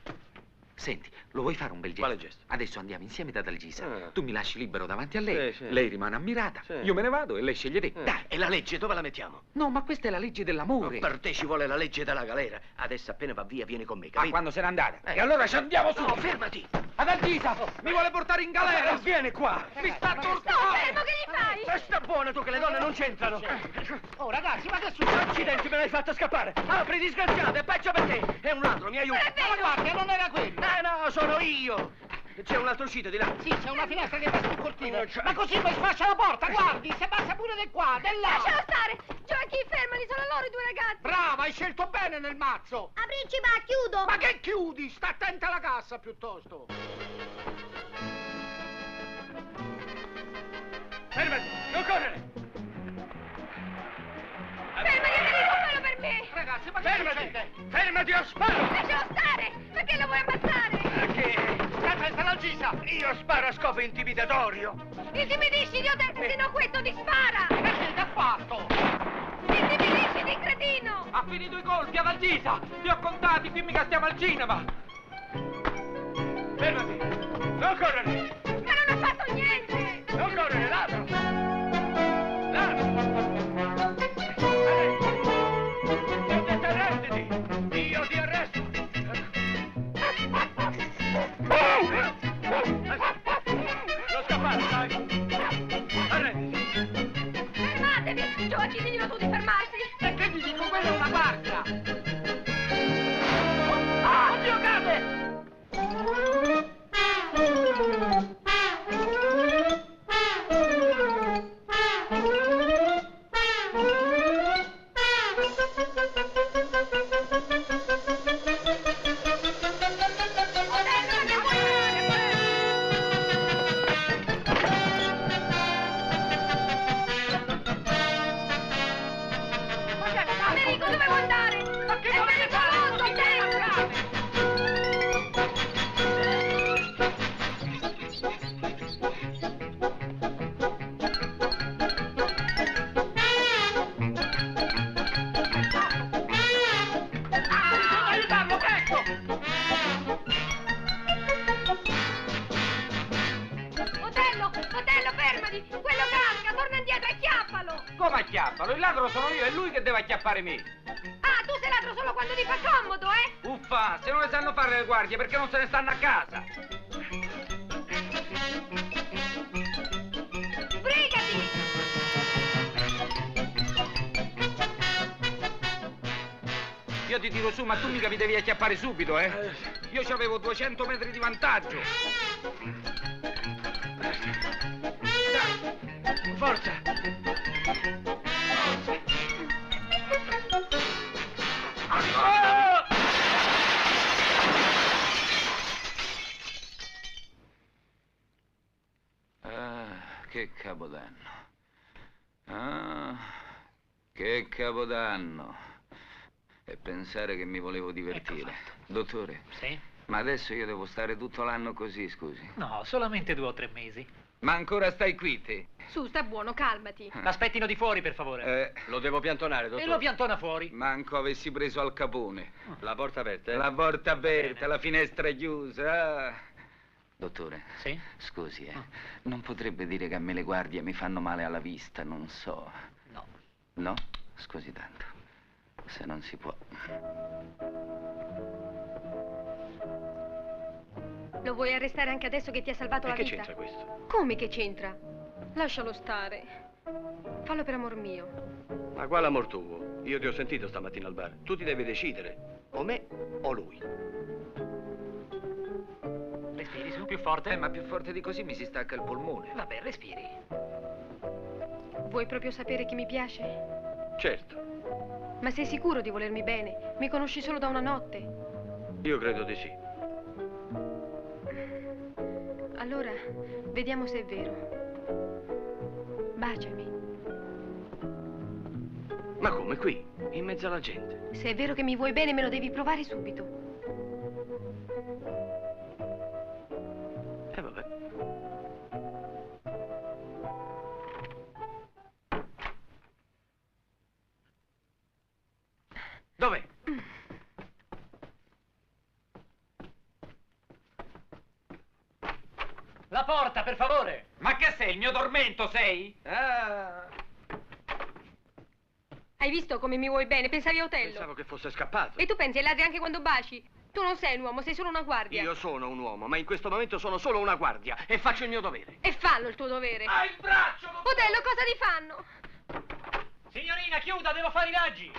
Senti, lo vuoi fare un bel gesto? Quale gesto? Adesso andiamo insieme da Dalgisa. Ah. Tu mi lasci libero davanti a lei. Sì. Lei rimane ammirata. Sì. Io me ne vado e lei sceglie te. Dai. E la legge dove la mettiamo? No, ma questa è la legge dell'amore. Per te ci vuole la legge della galera. Adesso appena va via vieni con me, Ma capito? quando se n'è andata? E allora ci andiamo su! No, fermati! Ad Algisa! Mi vuole portare in galera! Vieni qua! Mi sta No, torturando! fermo, che gli fai? Sta buono tu che le donne non c'entrano! Oh, ragazzi, ma che succede? Accidenti, me l'hai fatto scappare! Apri, disgraziato, è peggio per te! È un ladro, mi aiuti! Ma guarda, non era quello! No, sono io! C'è un altro uscito di là! Sì, c'è una finestra che va sul cortile. Ma così poi sfascia la porta, guardi, se passa pure di qua, di là. Lascialo stare! Giochi, fermali, sono loro i due ragazzi! Brava, hai scelto bene nel mazzo. Aprirci, va, chiudo! Ma che chiudi? Sta attenta alla cassa piuttosto. Fermati! Non correre! Fermali, Enrico, fallo per me! Ragazzi, ma che Fermati! succede? Fermati o sparo! Lascialo stare! Perché lo vuoi ammazzare? Perché? Aspetta, la Gisa. Io sparo a scopo intimidatorio! Intimidisci, idiota, se no questo ti spara! E che ti ha fatto? Intimidisci, di cretino! Ha finito i colpi ad Algisa! Li ho contati, qui mica stiamo al cinema! Fermati! Non correre! Ma non ha fatto niente! Non correre, ladro! Ladro! Arrenditi! Io ti arresto! Non scappare, dai! Arrenditi! Fermatevi! Giochi, diglielo tu di fermarsi! E che gli dico, quella è una guardia. Oh, mio cade! Enrico, dove vuoi andare? Ma che È pericoloso, te! Bisogna aiutarlo, presto. Otello, fermati! Quello casca, torna indietro e chiappalo! Come acchiappalo? Il ladro sono io, è lui che deve acchiappare me! Ah, tu sei ladro solo quando ti fa comodo, eh? Uffa, se non le sanno fare le guardie, perché non se ne stanno a casa? Sbrigati! Io ti tiro su, ma tu mica mi devi acchiappare subito, eh? Io c'avevo 200 metri di vantaggio! Dai, forza! Ah! Che capodanno. Ah, che capodanno. E pensare che mi volevo divertire. Dottore, Sì? ma adesso io devo stare tutto l'anno così, scusi. No, solamente 2 o 3 mesi. Ma ancora stai qui, te? Su, sta buono, calmati. L'aspettino di fuori, per favore. Lo devo piantonare, dottore. E lo piantona fuori. Manco avessi preso al capone. La porta aperta, eh? La porta aperta, la finestra chiusa. Ah. Dottore, Sì? scusi, non potrebbe dire che a me le guardie mi fanno male alla vista, non so. No. No? Scusi tanto. Se non si può. Lo vuoi arrestare anche adesso che ti ha salvato E la che vita? c'entra questo? Come che c'entra? Lascialo stare. Fallo per amor mio. Ma quale amor tuo? Io ti ho sentito stamattina al bar. Tu ti devi decidere. O me o lui. Respiri su, più forte. Ma più forte di così mi si stacca il polmone. Vabbè, respiri. Vuoi proprio sapere chi mi piace? Certo, Ma sei sicuro di volermi bene? Mi conosci solo da una notte. io credo di sì. Allora, vediamo se è vero. Baciami. Ma come qui? In mezzo alla gente. Se è vero che mi vuoi bene, me lo devi provare subito. Vabbè. Dov'è? Smotta, per favore! Ma che sei, il mio tormento sei? Ah. Hai visto come mi vuoi bene? Pensavi a Otello. Pensavo che fosse scappato. E tu pensi ai ladri anche quando baci? Tu non sei un uomo, sei solo una guardia. Io sono un uomo, ma in questo momento sono solo una guardia e faccio il mio dovere. E fallo il tuo dovere. Hai il braccio! Otello, cosa ti fanno? Signorina, chiuda, devo fare i raggi!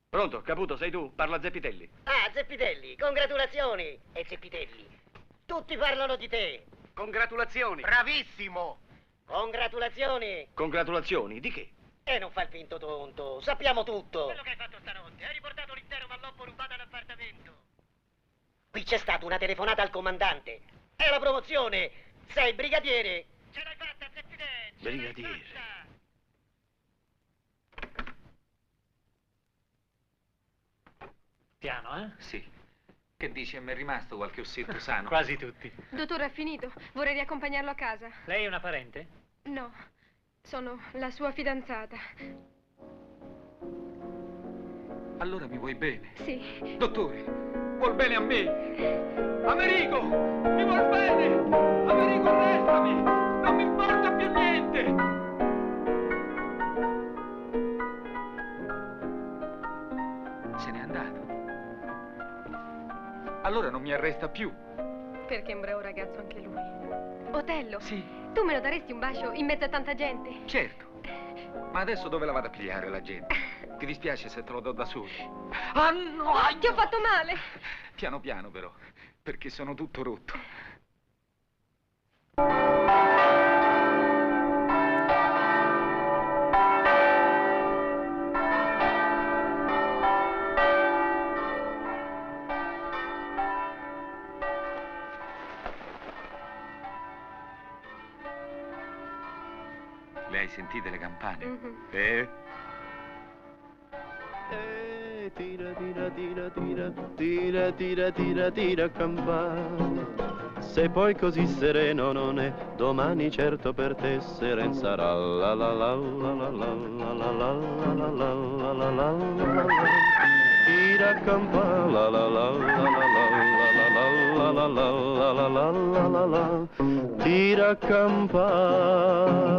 Pronto, Caputo, sei tu? Parla Zeppitelli. Ah, Zeppitelli, congratulazioni. E Zeppitelli, tutti parlano di te. Congratulazioni. Bravissimo. Congratulazioni. Congratulazioni, di che? E non fa il finto tonto, sappiamo tutto. Quello che hai fatto stanotte, hai riportato l'intero malloppo rubato all'appartamento. Qui c'è stata una telefonata al comandante. È la promozione, sei brigadiere. Ce l'hai fatta, Zeppitelli. Brigadiere. Piano, eh? Sì. Che dici, mi è rimasto qualche ossetto sano? Quasi tutti. Dottore, ha finito. Vorrei riaccompagnarlo a casa. Lei è una parente? No, sono la sua fidanzata. Allora mi vuoi bene? Sì. Dottore, vuol bene a me. Americo, mi vuol bene. Americo, arrestami. Non mi importa più niente. Se n'è andato. Allora non mi arresta più. Perché è un bravo ragazzo anche lui. Otello, Sì, tu me lo daresti un bacio in mezzo a tanta gente? certo. Ma adesso dove la vado a pigliare la gente? Ti dispiace se te lo do da solo? Ah no! Ti ho fatto male. Piano piano però, perché sono tutto rotto. Le hai sentite le campane? Tira, tira, tira, tira, tira, tira, tira, tira, campana. Se poi così sereno non è, domani certo per te seren sarà. La la la la la la la la la la la la la la la la. Tira campana, la la la la la la la la la la la la la la la. Tira campana.